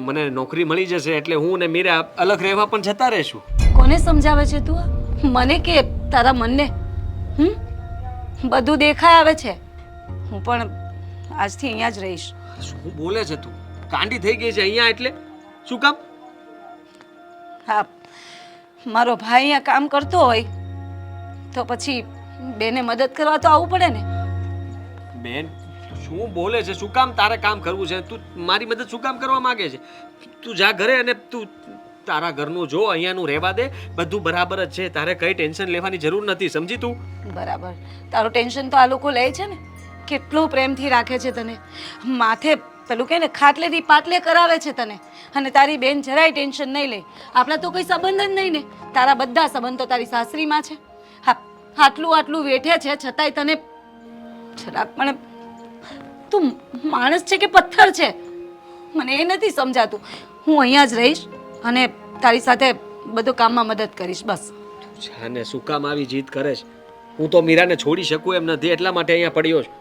મને નોકરી મળી જશે એટલે હું ને મીરા અલગ રહેવા પણ જતા રહીશું. કોને સમજાવે છે તું આ? મને કે તારા મનને? બધું દેખાય આવે છે. હું પણ આજથી અહીંયા જ રહીશ. શું બોલે છે તું? કાંડી થઈ ગઈ છે અહીંયા એટલે? શું કામ? હા, મારો ભાઈ અહીંયા કામ કરતો હોય તો પછી બેને મદદ કરવા તો આવવું પડે ને. બેન શું બોલે છે? શું કામ તારે કામ કરવું છે? તું મારી મદદ શું કામ કરવા માંગે છે? તું જા ઘરે અને તું તારા ઘરનું જો, અહીંયાનું રહેવા દે. બધું બરાબર જ છે. તારે કઈ ટેન્શન લેવાની જરૂર નથી, સમજી તું? બરાબર, તારું ટેન્શન તો આ લોકો લે છે ને. કેટલો પ્રેમથી રાખે છે તને, માથે પેલું કે ને ખાટલેથી પાટલે કરાવે છે તને. અને તારી બેન જરાય ટેન્શન નહીં લે. આપણા તો કોઈ સંબંધ જ નહીં ને. તારા બધા સંબંધ તો તારી સાસરીમાં છે. હા, આટલું વેઠે છે છતાંય તને જરાક પણ તું માણસ છે કે પથ્થર છે? મને એ નથી સમજાતું. હું અહીંયા જ રહીશ અને તારી સાથે બધું કામમાં મદદ કરીશ, બસ. જાને શું કામ આવી જીદ કરે છે? હું તો મીરાને છોડી શકું એમ નથી, એટલા માટે અહીંયા પડ્યો છું.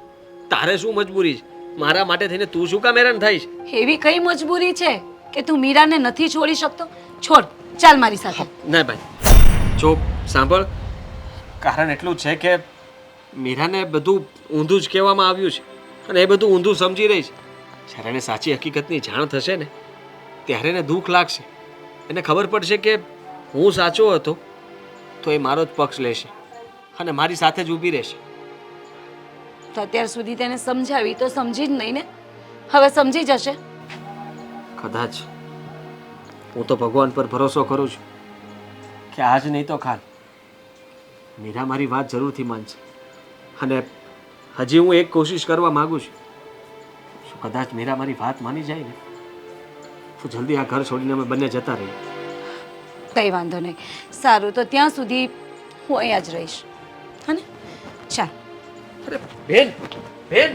તારે શું મજબૂરી છે? મારા માટે થઈને તું શું કામ હેરાન થઈશ? એવી કઈ મજબૂરી છે કે તું મીરાને નથી છોડી શકતો? છોડ, ચાલ મારી સાથે. ના ભાઈ, જો સાંભળ, કારણ એટલું જ છે કે મીરાને બધું ઊંધું જ કહેવામાં આવ્યું છે અને એ બધું ઊંધું સમજી રહી છે. જ્યારે એને સાચી હકીકતની જાણ થશે ને ત્યારે એને દુઃખ લાગશે. એને ખબર પડશે કે હું સાચો હતો તો એ મારો જ પક્ષ લેશે અને મારી સાથે જ ઊભી રહેશે. તો અત્યાર સુધી તેને સમજાવી તો સમજી જ નહીં ને. હવે સમજી જશે. કદાચ હું તો ભગવાન પર ભરોસો કરું છું કે આજ નહીં તો કાલ મીરા મારી વાત જરૂરથી માનશે. અને હજી હું એક કોશિશ કરવા માંગુ છું. શું કદાચ મીરા મારી વાત માની જાય ને તો જલ્દી આ ઘર છોડીને અમે બંને જતા રહીએ. કંઈ વાંધો નહીં. સારું, તો ત્યાં સુધી હું અહીંયા જ રહીશ. હા ને? ચાલ. અરે બેન, બેન,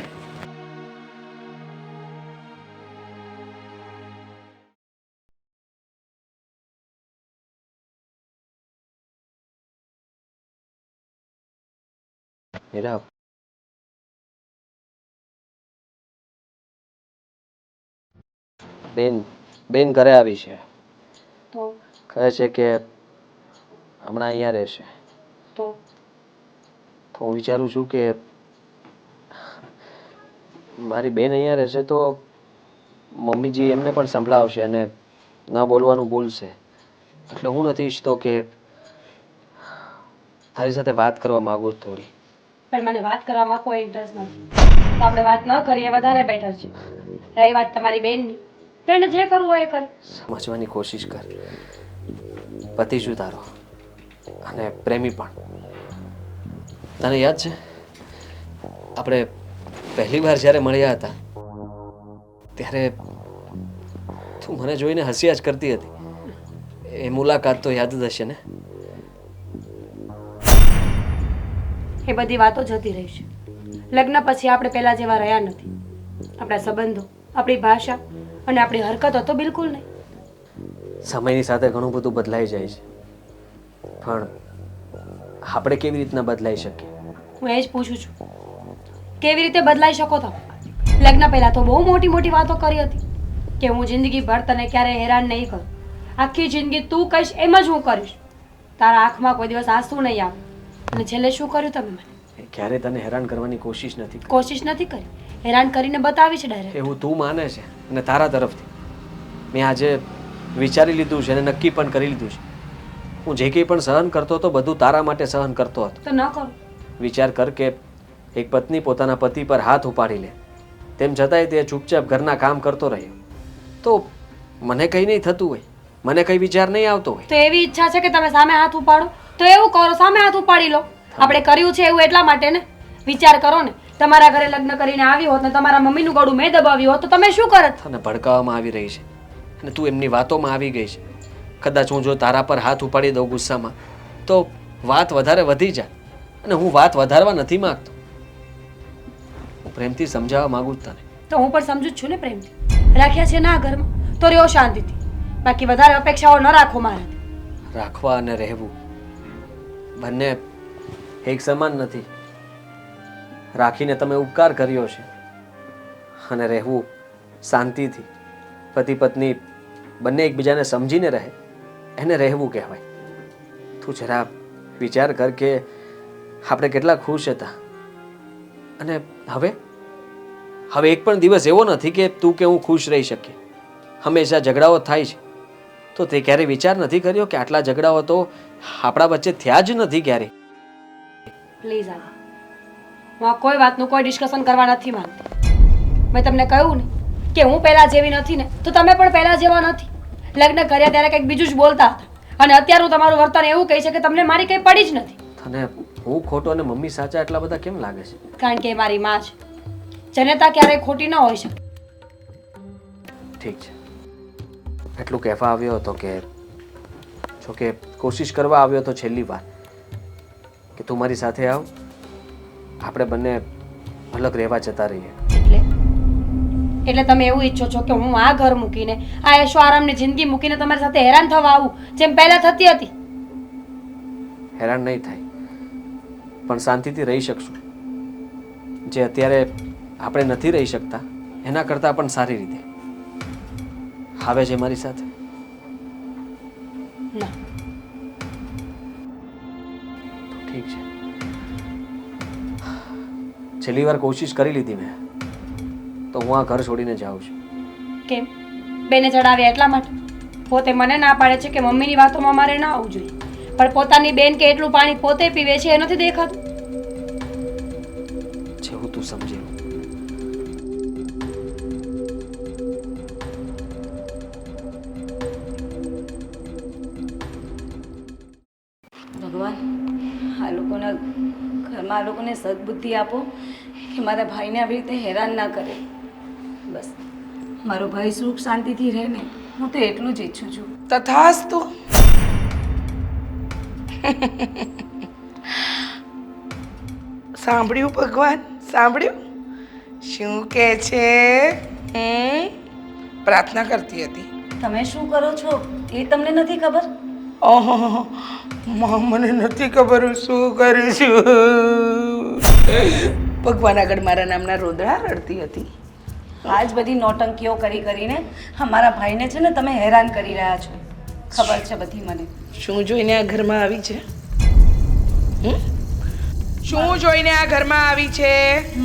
મીરા, બેન ઘરે આવી છે. તો કહે છે કે હમણાં અહીંયા રહેશે. તો તો હું વિચારું છું કે મારી બેન અહીંયા રહેશે તો મમ્મીજી એમને પણ સંભળાવશે અને ન બોલવાનું બોલશે. એટલે હું નથી ઈચ્છતો કે તારી સાથે વાત કરવા માંગુ છું થોડી. પણ મને વાત કરવામાં કોઈ ઇન્ટરેસ્ટ નથી. તો આપણે વાત ન કરીએ વધારે બેટર છે. રહી વાત તમારી બેનની, તો એને જે કરવું હોય એ કરે. સમજવાની કોશિશ કર. પતિ છું તારો અને પ્રેમી પણ. તને યાદ છે આપણે પહેલી વાર જ્યારે મળ્યા હતા ત્યારે તું મને જોઈને હસ્યા જ કરતી હતી. એ મુલાકાત તો યાદ જ હશે ને? એ બધી વાતો જતી રહી છે. લગ્ન પછી આપણે પહેલા જેવા રહ્યા નથી. આપણા સંબંધો, આપણી ભાષા અને આપણી હરકતો તો બિલકુલ નહીં. સમયની સાથે ઘણું બધું બદલાઈ જાય છે, પણ આપણે કેવી રીતના બદલાઈ શકીએ? હું એ જ પૂછું છું, કેવી રીતે બદલાઈ શકો તમે? લગ્ન પહેલા તો બહુ મોટી મોટી વાતો કરી હતી કે હું જિંદગીભર તને ક્યારેય હેરાન નહીં કરું. આખી જિંદગી તું કહીશ એમ જ હું કરીશ. તારા આંખમાં કોઈ દિવસ આંસુ નહીં આવે. અને છેલ્લે શું કર્યું તમે મને? ક્યારે તને હેરાન કરવાની કોશિશ નથી કરી. કોશિશ નથી કરી, હેરાન કરીને બતાવી છે ડાયરેક્ટ. એવું તું માને છે અને તારા તરફથી મેં આજે વિચારી લીધું છે અને નક્કી પણ કરી લીધું છે. હું જે કંઈ પણ સહન કરતો હતો બધું તારા માટે સહન કરતો હતો. તો ન કરો. વિચાર કર કે એક પત્ની પોતાના પતિ પર હાથ ઉપાડી લે, તેમ છતાંય તે ચૂપચાપ ઘરના કામ કરતો રહ્યો. તો મને કંઈ નહીં થતું હોય, મને કંઈ વિચાર નહીં આવતો હોય. તો એવી ઈચ્છા છે કે તમે સામે હાથ ઉપાડો, તો એવું કરો, સામે હાથ ઉપાડી લો. આપણે કર્યું છે એવું એટલા માટે ને. વિચાર કરો ને, તમારા ઘરે લગ્ન કરીને આવી હોત ને તમારા મમ્મીનું ગળું મેં દબાવ્યું હોત તો તમે શું કરત? તને ભડકાવવામાં આવી રહી છે અને તું એમની વાતોમાં આવી ગઈ છે. કદાચ હું જો તારા પર હાથ ઉપાડી દઉં ગુસ્સામાં તો વાત વધારે વધી જાય અને હું વાત વધારવા નથી માંગતો. હું પ્રેમથી સમજાવવા માંગુ છું તને. તો હું પણ સમજુ જ છું ને પ્રેમથી. રાખ્યા છે ના ઘરમાં તો રહ્યો શાંતિથી. બાકી વધારે અપેક્ષાઓ ન રાખો મારાથી. રાખવા અને રહેવું બંને એક સમાન નથી. રાખીને તમે ઉપકાર કર્યો છે અને રહેવું શાંતિથી પતિ પત્ની બંને એકબીજાને સમજીને રહે એને રહેવું કહેવાય. તું જરા વિચાર કર કે આપણે કેટલા ખુશ હતા અને હવે એક પણ દિવસ એવો નથી કે તું કે હું ખુશ રહી શકીએ. હંમેશા ઝઘડાઓ થાય છે. તો તે ક્યારે વિચાર નથી કર્યો કે આટલા ઝઘડાઓ તો આપણા વચ્ચે થયા જ નથી ક્યારે? પ્લીઝ આવા હું આ કોઈ વાતનું કોઈ ડિસ્કશન કરવા નથી માંગતી. મેં તમને કહ્યું ને કે હું પહેલા જેવી નથી ને, તો તમે પણ પહેલા જેવા નથી. લગ્ન કર્યા ત્યારે કંઈક બીજું જ બોલતા હતા અને અત્યારનું તમારું વર્તન એવું કહે છે કે તમને મારી કંઈ પડી જ નથી. તને હું ખોટો અને મમ્મી સાચા એટલા બધા કેમ લાગે છે? કારણ કે એ મારી માં છે. જનતા ક્યારેય ખોટી ન હોઈ શકે. ઠીક છે, એટલું કહેવા આવ્યો હતો કે જો કે કોશિશ કરવા આવ્યો હતો છેલ્લી વાર કે તું મારી સાથે આવ, આપણે બંને અલગ રહેવા જતા રહીએ. એટલે તમે એવું ઈચ્છો છો કે હું આ ઘર મૂકીને આ એશો આરામની જિંદગી મૂકીને તમારી સાથે હેરાન થવા આવું જેમ પહેલા થતી હતી? હેરાન નહીં થાય પણ શાંતિથી રહી શકશું. જે અત્યારે આપણે નથી રહી શકતા એના કરતાં પણ સારી રીતે. આવે છે મારી સાથે? ના. ઠીક છે, છેલ્લી વાર કોશિશ કરી લીધી મેં, તો હું આ ઘર છોડીને જાઉં છું. કેમ? બેને ચડાવ્યા એટલા માટે? પોતે મને ના પાડે છે કે મમ્મીની વાતોમાં મારે ના આવવું જોઈએ, પણ પોતાની બેન કે એટલું પાણી પોતે પીવે છે એ નથી દેખાતું. જેવું તું સમજે. ભગવાન, આ લોકોના ઘરમાં આ લોકોને સદબુદ્ધિ આપો કે મારા ભાઈને આવી રીતે હેરાન ના કરે. બસ મારો ભાઈ સુખ શાંતિથી રહે ને, હું તો એટલું જ ઈચ્છું છું. તથાસ્તુ. સાંભળ્યું ભગવાન, સાંભળ્યું શું કે છે? પ્રાર્થના કરતી હતી. તમે શું કરો છો એ તમને નથી ખબર? ઓહો, મને નથી ખબર હું શું કરું છું. ભગવાન આગળ મારા નામના રોદડા રડતી હતી. આ જ બધી નોટંકીઓ કરી કરીને અમારા ભાઈને છે ને તમે હેરાન કરી રહ્યા છો. ખબર છે બધી મને. શું જોઈને આ ઘરમાં આવી છે? શું જોઈને આ ઘરમાં આવી છે?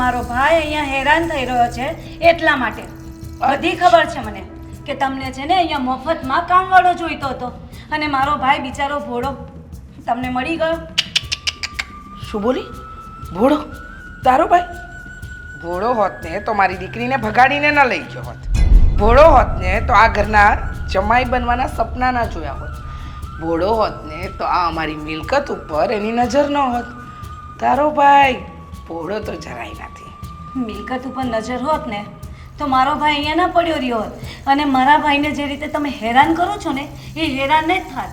મારો ભાઈ અહીંયા હેરાન થઈ રહ્યો છે એટલા માટે. બધી ખબર છે મને કે તમને છે ને અહીંયા મફતમાં કામવાળો જોઈતો હતો અને મારો ભાઈ બિચારો ભોળો તમને મળી ગયો. શું બોલી? ભોળો? તારો ભાઈ ભોળો હોત ને તો મારી દીકરીને ભગાડીને ન લઈ ગયો હોત. ભોળો હોત ને તો આ ઘરના જમાઈ બનવાના સપના ના જોયા હોત. ભોળો હોત ને તો આ અમારી મિલકત ઉપર એની નજર ન હોત. તારો ભાઈ ભોળો તો જરાય નથી. મિલકત ઉપર નજર હોત ને તો મારો ભાઈ અહીંયા ના પડ્યો રહ્યો હોત અને મારા ભાઈને જે રીતે તમે હેરાન કરો છો ને એ હેરાન નહીં થાત.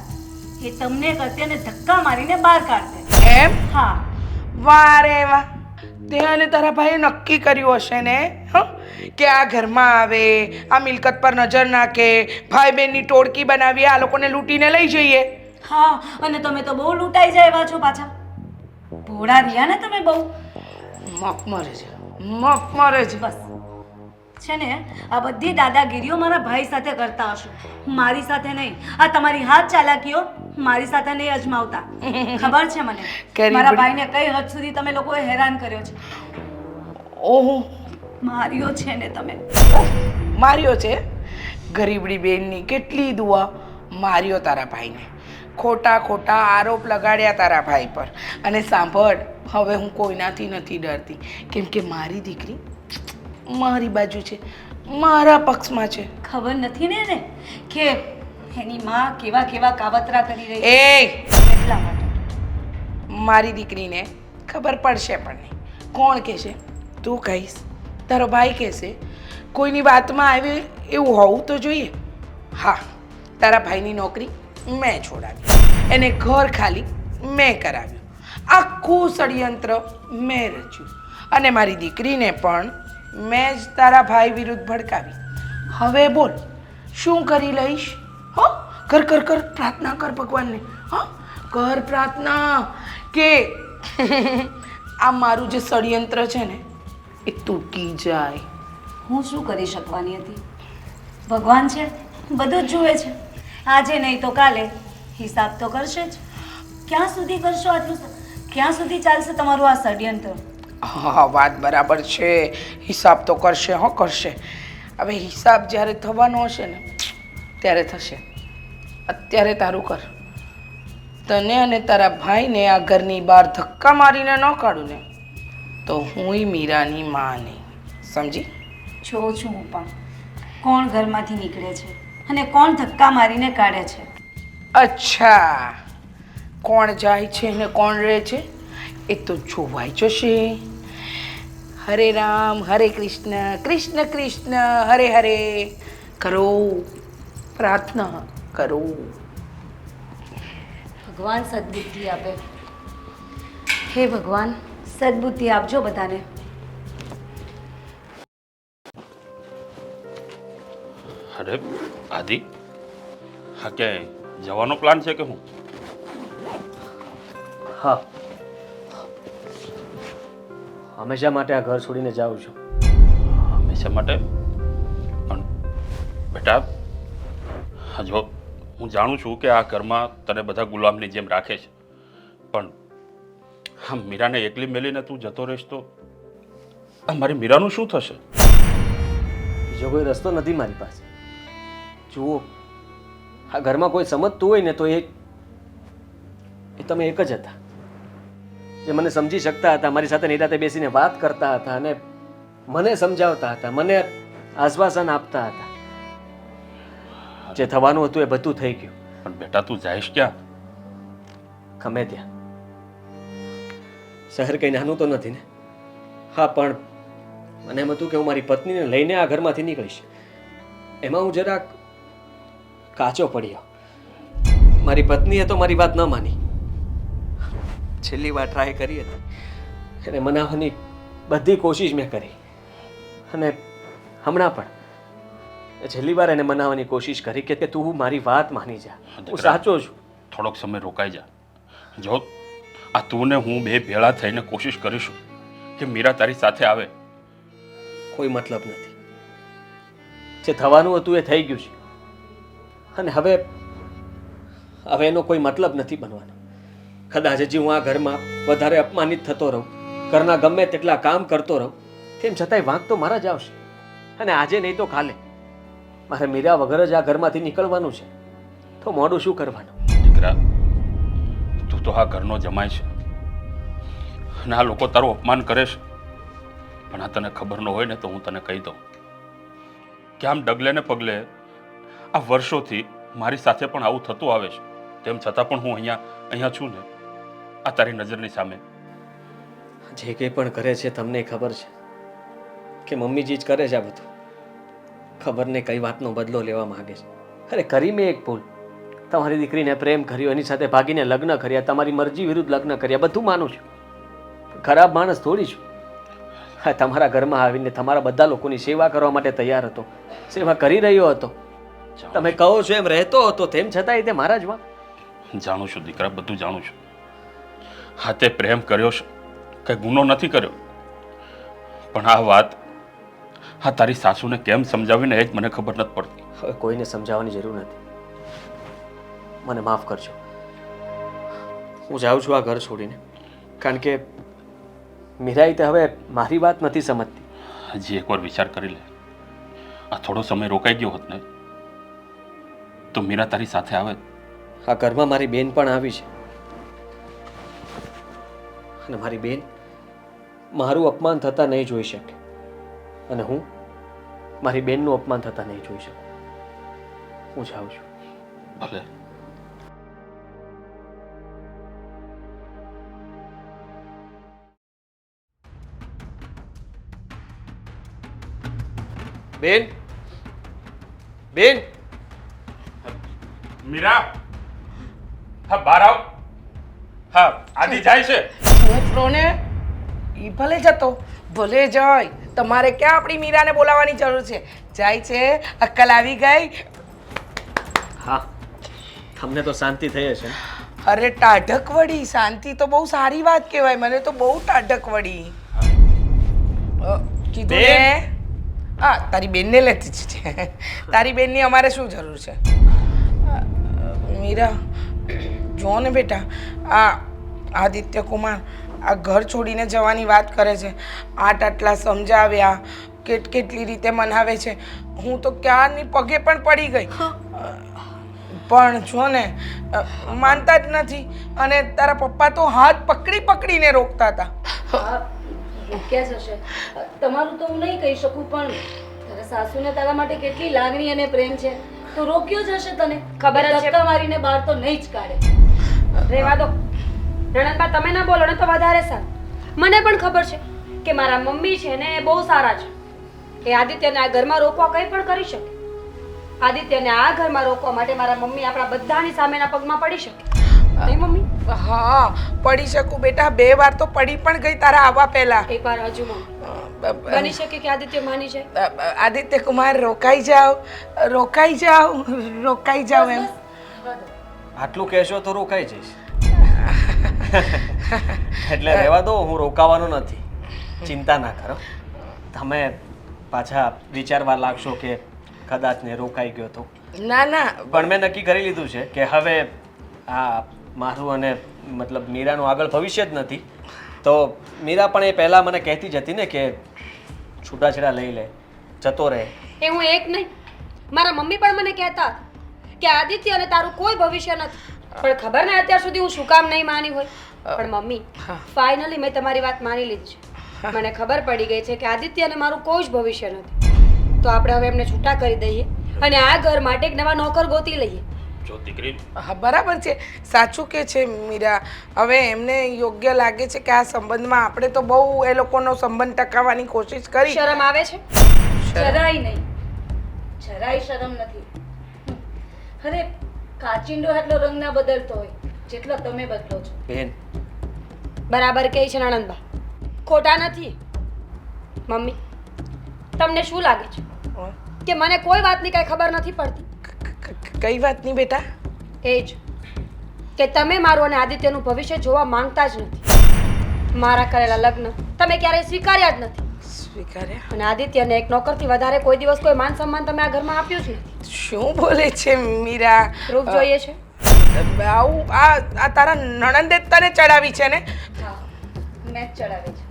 એ તમને કરતે અને ધક્કા મારીને બહાર કાઢતે. એમ? હા. વાહ રે વાહ, તે અને તારા ભાઈએ નક્કી કર્યું હશે ને કે આ ઘરમાં આવે, આ મિલકત પર નજર નાખે, ભાઈ બહેનની ટોળકી બનાવી આ લોકોને લૂંટીને લઈ જઈએ. હા, અને તમે તો બહુ લૂંટાઈ જાય એવા છો પાછા. ભોળા રહ્યા ને તમે બહુ. મક મરે છે, મક મરે છે. બસ છે ને, આ બધી દાદાગીરીઓ મારા ભાઈ સાથે કરતા હશો, મારી સાથે નહીં. આ તમારી હાથ ચાલાકીઓ મારી સાથે નહીં અજમાવતા. ખબર છે મને મારા ભાઈને કઈ હદ સુધી તમે લોકોએ હેરાન કર્યો છે. ઓહો, માર્યો છે ને તમે. માર્યો છે? ગરીબડી બેનની કેટલી દુઆ. માર્યો તારા ભાઈને, ખોટા ખોટા આરોપ લગાડ્યા તારા ભાઈ પર. અને સાંભળ, હવે હું કોઈનાથી નથી ડરતી, કેમ કે મારી દીકરી મારી બાજુ છે, મારા પક્ષમાં છે. ખબર નથી ને એને કે એની માં કેવા કેવા કાવતરા કરી રહી છે. એટલા માટે મારી દીકરીને ખબર પડશે પણ નહીં. કોણ કહેશે? તું કહીશ, તારો ભાઈ કહેશે, કોઈની વાતમાં આવે એવું હોવું તો જોઈએ. હા, તારા ભાઈની નોકરી મેં છોડાવી, એને ઘર ખાલી મેં કરાવ્યું, આખું ષડયંત્ર મેં રચ્યું અને મારી દીકરીને પણ મેં જ તારા ભાઈ વિરુદ્ધ ભડકાવી. હવે બોલ શું કરી લઈશ? હો, કર કર કર પ્રાર્થના કર ભગવાનને. હા, કર પ્રાર્થના કે આ મારું જે ષડયંત્ર છે ને એ તૂટી જાય. હું શું કરી શકવાની હતી? ભગવાન છે, બધું જ જુએ છે. આજે નહીં તો કાલે હિસાબ તો કરશે જ. ક્યાં સુધી કરશો આટલું? ક્યાં સુધી ચાલશે તમારું આ ષડયંત્ર? હા, વાત બરાબર છે. હિસાબ તો કરશે, હો કરશે. હવે હિસાબ જ્યારે થવાનો હશે ને ત્યારે થશે. અત્યારે તારું કર. તને અને તારા ભાઈને આ ઘરની બહાર ધક્કા મારીને ન કાઢું ને તો હુંય મીરાની માં નહીં. સમજી? જોઉં છું હું પણ કોણ ઘરમાંથી નીકળે છે અને કોણ ધક્કા મારીને કાઢે છે. અચ્છા, કોણ જાય છે ને કોણ રહે છે એ તો જોવાઈ જશે. હરે રામ હરે કૃષ્ણ કૃષ્ણ કૃષ્ણ હરે હરે. કરો પ્રાર્થના કરો. ભગવાન સદબુદ્ધિ આપે. હે ભગવાન, સદબુદ્ધિ આપજો બધાને. અરે આદિ, હા ક્યાંય જવાનો પ્લાન છે કે હું? હા, હંમેશા માટે આ ઘર છોડીને જાઉં છું. હંમેશા માટે? પણ બેટા, જો હું જાણું છું કે આ ઘરમાં તને બધા ગુલામની જેમ રાખે છે, પણ હા મીરાને એકલી મેલીને તું જતો રહીશ તો મારી મીરાનું શું થશે? બીજો કોઈ રસ્તો નથી મારી પાસે. જુઓ, આ ઘરમાં કોઈ સમજતું હોય ને તો એ તમે એક જ હતા, જે મને સમજી શકતા હતા, મારી સાથે નિરાતે બેસીને વાત કરતા હતા અને મને સમજાવતા હતા, મને આશ્વાસન આપતા હતા. જે થવાનું હતું એ બધું થઈ ગયું. પણ બેટા તું જઈશ ક્યાં? ગમે ત્યાં. શહેર કંઈ નાનું તો નથી ને. હા, પણ મને એમ હતું કે હું મારી પત્નીને લઈને આ ઘરમાંથી નીકળીશ. એમાં હું જરાક કાચો પડ્યો. મારી પત્નીએ તો મારી વાત ન માની. છેલ્લી વાર ટ્રાય કરી હતી એને મનાવવાની બધી કોશિશ મેં કરી, અને હમણાં પણ છેલ્લી વાર એને મનાવવાની કોશિશ કરી કે તું મારી વાત માની જા, હું સાચો છું. થોડોક સમય રોકાઈ જા. જો આ તું ને હું બે ભેળા થઈને કોશિશ કરીશું કે મીરા તારી સાથે આવે. કોઈ મતલબ નથી. જે થવાનું હતું એ થઈ ગયું છે, અને હવે એનો કોઈ મતલબ નથી બનવાનો. કદાચ હજી હું આ ઘરમાં વધારે અપમાનિત થતો રહું, ઘરના ગમે તેટલા કામ કરતો રહું, તેમ છતાંય વાંક તો મારા જ આવશે. અને આજે નહીં તો કાલે મારે મીરા વગર જ આ ઘરમાંથી નીકળવાનું છે. તો મોડું શું કરવાનું? દીકરા, તું તો આ ઘરનો જમાય છે અને આ લોકો તારું અપમાન કરે છે, પણ આ તને ખબર ન હોય ને તો હું તને કહી દઉં કે આમ ડગલે ને પગલે આ વર્ષોથી મારી સાથે પણ આવું થતું આવે છે. તેમ છતાં પણ હું અહીંયા છું ને, આ તારી નજરની સામે. જે કંઈ પણ કરે છે તમને ખબર છે કે મમ્મીજી જ કરે છે આ બધું. ખબર ને કઈ વાતનો બદલો લેવા માંગે છે. અરે કરી મેં એક ભૂલ. તમારી દીકરીને પ્રેમ કર્યો, એની સાથે ભાગીને લગ્ન કર્યા, તમારી મરજી વિરુદ્ધ લગ્ન કર્યા, બધું માનું છું. ખરાબ માણસ થોડી છું. હા, તમારા ઘરમાં આવીને તમારા બધા લોકોની સેવા કરવા માટે તૈયાર હતો, સેવા કરી રહ્યો હતો, તમે કહો છો એમ રહેતો હતો, તેમ છતાંય તે મારા જ વાંક. જાણું છું દીકરા, બધું જાણું છું. હા, તે પ્રેમ કર્યો છે, કંઈ ગુનો નથી કર્યો, પણ આ વાત હા તારી સાસુને કેમ સમજાવીને એ જ મને ખબર નથી પડતી. હવે કોઈને સમજાવવાની જરૂર નથી. મને માફ કરજો. હું જાઉં છું આ ઘર છોડીને, કારણ કે મીરાઈ તે હવે મારી વાત નથી સમજતી. હજી એકવાર વિચાર કરી લે. આ થોડો સમય રોકાઈ ગયો હોત ને તો મીરા તારી સાથે આવે. આ ઘરમાં મારી બેન પણ આવી છે, અને મારી બેન મારું અપમાન થતા નહીં જોઈ શકે, અને હું મારી બેનનું અપમાન થતા નહીં જોઈ શકું. હું જાઉં છું. ભલે. બેન, બેન, મીરા, હા બહાર આવ. હા, આદિ જાય છે. ને ઈ ભલે જતો, ભલે જાય, તમારે ક્યાં આપણી મીરાને બોલાવવાની જરૂર છે? જાય છે, અક્કલ આવી ગઈ. હા, તમને તો શાંતિ થઈ હશે ને? અરે ટાઢક વળી, શાંતિ તો બહુ સારી વાત કહેવાય. મને તો બહુ ટાઢક વળી. કીધું ને. હા, તારી બેનને લેતી જ છે. તારી બેનની અમારે શું જરૂર છે? મીરા, જો ને બેટા, આ આદિત્ય કુમાર આ ઘર છોડીને જવાની વાત કરે છે. આટલા સમજાવ્યા, કેટલી રીતે મનાવે છે. હું તો ક્યારની પગે પણ પડી ગઈ, પણ જો ને માનતા જ નથી. અને તારા પપ્પા તો હાથ પકડીને રોકતા હતા. રોક્યા જ હશે. તમારું તો હું નહીં કહી શકું, પણ તારા સાસુને તારા માટે કેટલી લાગણી અને પ્રેમ છે, તો રોક્યો જ હશે તને. ખબર જ છે. ધક્કા મારીને બહાર તો નહીં જ કાઢે. રહેવા દો નણંદબા, તમે ના બોલો ને તો વધારે સારું. મને પણ ખબર છે કે મારા મમ્મી છે ને એ બહુ સારા છે. એ આદિત્યને આ ઘરમાં રોકવા કંઈ પણ કરી શકે. આદિત્યને આ ઘરમાં રોકવા માટે મારા મમ્મી આપણા બધાની સામેના પગમાં પડી શકે નહીં મમ્મી? હા, પડી શકું બેટા. 2 વાર તો પડી પણ ગઈ તારા આવવા પહેલા. એકવાર હજુ મમ્મી બની શકે કે આદિત્ય માની જાય. આદિત્ય કુમાર, રોકાઈ જાઓ, રોકાઈ જાઓ, રોકાઈ જાઓ એમ. આટલું કહેશો તો રોકાઈ જઈશ. એટલે રહેવા દો, હું રોકાવાનો નથી. ચિંતા ના કરો. તમે પાછા વિચારવા લાગશો કે કદાચ ને રોકાઈ ગયો તો. ના ના, પણ મેં નક્કી કરી લીધું છે કે હવે આ મારું અને મતલબ મીરાનું આગળ ભવિષ્ય જ નથી. તો મીરા પણ એ પહેલાં મને કહેતી જ હતી ને કે છૂટાછેડા લઈ લે, જતો રહે. એ હું એક નહીં, મારા મમ્મી પણ મને કહેતા કે આદિત્ય અને તારું કોઈ ભવિષ્ય નથી. પણ ખબર ને અત્યાર સુધી હું શું કામ નહીં માની હોય. પણ મમ્મી, ફાઇનલી મેં તમારી વાત માની લીધી છે. મને ખબર પડી ગઈ છે કે આદિત્ય અને મારું કોઈ જ ભવિષ્ય નથી. તો આપણે હવે એમને છૂટા કરી દઈએ અને આ ઘર માટે એક નવા નોકર ગોતી લઈએ. જો દીકરી, હા બરાબર છે, સાચું કે છે મીરા. હવે એમને યોગ્ય લાગે છે કે આ સંબંધમાં આપણે તો બહુ એ લોકોનો સંબંધ ટકાવવાની કોશિશ કરી. શરમ આવે છે? જરાય નહીં, જરાય શરમ નથી. અરે કાચિંડો એટલો રંગ ના બદલતો હોય જેટલો તમે બદલો છો. બેન, બરાબર કહે છે નણંદબા, ખોટા નથી. મમ્મી, તમને શું લાગે છે કે મને કોઈ વાતની કાંઈ ખબર નથી પડતી? કઈ વાતની બેટા? એ જ કે તમે મારું અને આદિત્યનું ભવિષ્ય જોવા માંગતા જ નથી. મારા કરેલા લગ્ન તમે ક્યારેય સ્વીકાર્યા જ નથી. સ્વીકાર્યા? અને આદિત્યને એક નોકરથી વધારે કોઈ દિવસ કોઈ માન સન્માન તમે આ ઘરમાં આપ્યું જ નથી. શું બોલે છે મીરા? પ્રૂફ જોઈએ છે? આવું આ તારા નણંદે જ તને ચડાવી છે ને? હા, મેં જ ચડાવી છે.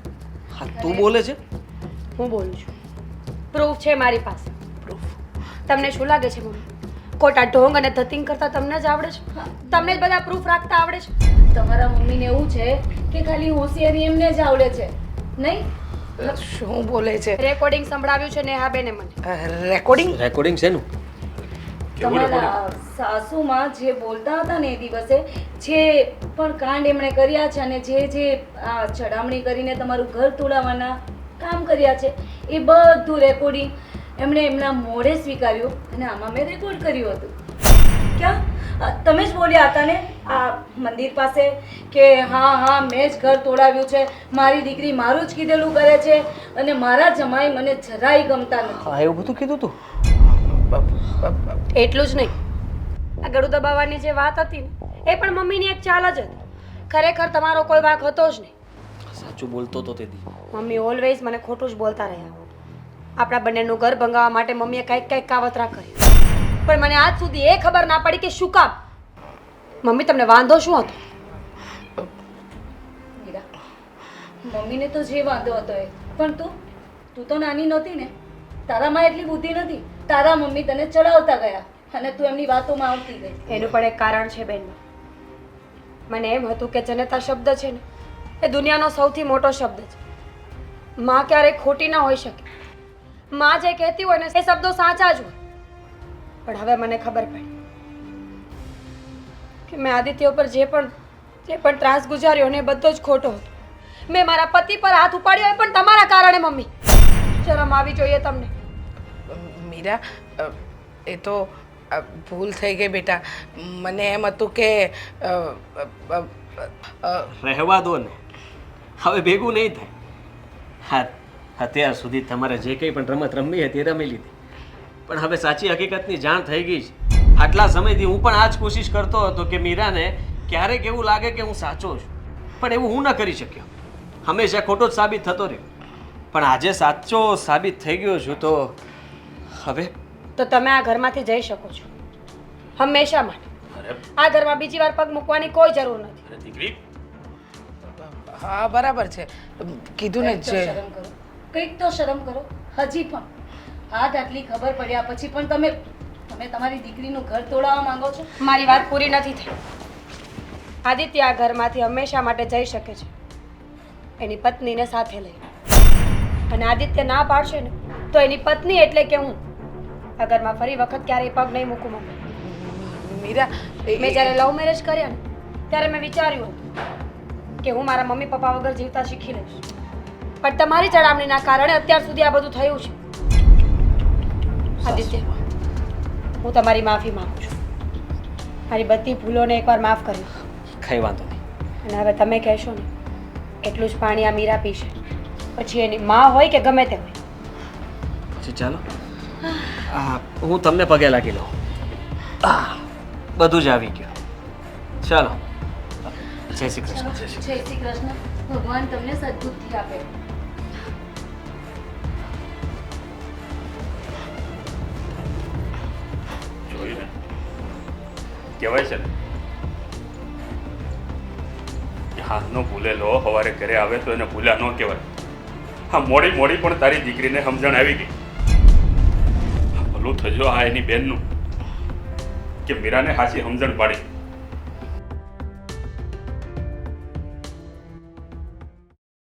હા તું બોલે છે? હું બોલું છું. પ્રૂફ છે મારી પાસે. પ્રૂફ? તમને શું લાગે છે મમ્મી, ખોટા ઢોંગ અને ધતિંગ કરતા તમને જ આવડે છે? તમને જ બધા પ્રૂફ રાખતા આવડે છે? તમારા મમ્મીને એવું છે કે ખાલી હોશિયારી એમને જ આવડે છે, નહીં? શું બોલે છે? રેકોર્ડિંગ સંભળાવ્યું છે નેહાબેને મને. રેકોર્ડિંગ? રેકોર્ડિંગ છે નું? તમારા સાસુમાં જે બોલતા હતા ને એ દિવસે, જે પણ કાંડ એમણે કર્યા છે અને જે આ ચડામણી કરીને તમારું ઘર તોડાવવાના કામ કર્યા છે, એ બધું રેકોર્ડિંગ એમણે એમના મોઢે સ્વીકાર્યું અને આમાં મેં રેકોર્ડ કર્યું હતું. ક્યાં તમે જ બોલ્યા હતા ને આ મંદિર પાસે કે હા મેં જ ઘર તોડાવ્યું છે, મારી દીકરી મારું જ કીધેલું કરે છે અને મારા જમાઈ મને જરાય ગમતા નથી. હા એવું બધું કીધું તું? એટલું જ નહીં, આ ગળું દબાવવાની જે વાત હતી ને એ પણ મમ્મીની એક ચાલ જ હતી. ખરેખર તમારો કોઈ વાંક હતો જ નહીં. સાચું બોલતો તો તે દી. મમ્મી ઓલવેઝ મને ખોટું જ બોલતા રહ્યા. આપણા બંનેનું ઘર ભંગાવવા માટે મમ્મીએ કંઈક કાવતરા કરી, પણ મને આજ સુધી એ ખબર ના પડી કે શું કામ. મમ્મી તમને વાંધો શું હતો? મીરા, મમ્મીને તો જે વાંધો હતો એ, પણ તું તો નાની નહોતી ને, તારામાં એટલી બુદ્ધિ નથી. તારા મમ્મી તને ચડાવતા ગયા અને તું એમની વાતોમાં આવતી ગઈ. એનું પણ એક કારણ છે બેન. મને એમ હતું કે જનતા શબ્દ છે ને એ દુનિયાનો સૌથી મોટો શબ્દ છે. માં ક્યારેય ખોટી ના હોઈ શકે. માં જે કહેતી હોય ને એ શબ્દો સાચા જ હોય. પણ હવે મને ખબર પડી કે મેં આદિત્ય ઉપર જે પણ ત્રાસ ગુજાર્યો ને એ બધો જ ખોટો હતો. મેં મારા પતિ પર હાથ ઉપાડ્યો એ પણ તમારા કારણે. મમ્મી, શરમ આવી જોઈએ તમને. મીરા, એ તો ભૂલ થઈ ગઈ બેટા. મને એમ હતું કે રહેવા દો ને, હવે ભેગું નહીં થાય. હા, અત્યાર સુધી તમારે જે કંઈ પણ રમત રમવી હતી એ રમી લીધી, પણ હવે સાચી હકીકતની જાણ થઈ ગઈ છે. આટલા સમયથી હું પણ આ જ કોશિશ કરતો હતો કે મીરાને ક્યારેક એવું લાગે કે હું સાચો છું, પણ એવું હું ન કરી શક્યો. હંમેશા ખોટો જ સાબિત થતો રહ્યો, પણ આજે સાચો સાબિત થઈ ગયો છું. તો હવે તો તમે આ ઘરમાંથી જઈ શકો છો હંમેશા માટે. આ ઘરમાં બીજી વાર પગ મૂકવાની કોઈ જરૂર નથી. દીકરી, હા બરાબર છે, કીધું ને કંઈક તો જે શરમ કરો, કંઈક તો શરમ કરો. હજી પણ આટલી ખબર પડ્યા પછી પણ તમે તમારી દીકરીનું ઘર તોડાવવા માંગો છો? મારી વાત પૂરી નથી થઈ. આદિત્ય આ ઘરમાંથી હંમેશા માટે જઈ શકે છે એની પત્નીને સાથે લઈ. અને આદિત્ય ના પાડશે ને તો એની પત્ની એટલે કે હું આ ઘરમાં ફરી વખત ક્યારેય પગ નહીં મૂકું. મમ્મી, મીરા, મેં જ્યારે લવ મેરેજ કર્યા ને ત્યારે મેં વિચાર્યું હતું કે હું મારા મમ્મી પપ્પા વગર જીવતા શીખી લઈશ, પણ તમારી ચડામણીના કારણે અત્યાર સુધી આ બધું થયું છે. આદિત્ય, હું તમારી માફી માંગુ છું. મારી બધી ભૂલોને એકવાર માફ કરી. કંઈ વાંધો નહીં. અને હવે તમે કહેશો ને એટલું જ પાણી આ મીરા પીશે, પછી એની માં હોય કે ગમે તે હોય. પછી ચાલો, હું તમને પગે લાગી લઉં. બધું જ આવી ગયું. ચાલો, જય શ્રી કૃષ્ણ. જય શ્રી કૃષ્ણ. ભગવાન તમને સદબુદ્ધિ આપે. જોઈને કહેવાય છે ને કે હાથનો ભૂલેલો સવારે ઘરે આવે તો એને ભૂલા ન કહેવાય. હા, મોડી પણ તારી દીકરીને સમજણ આવી ગઈ. ભલું થજો આ એની બેનનું. કે મીરાને હાચી સમજણ પાડી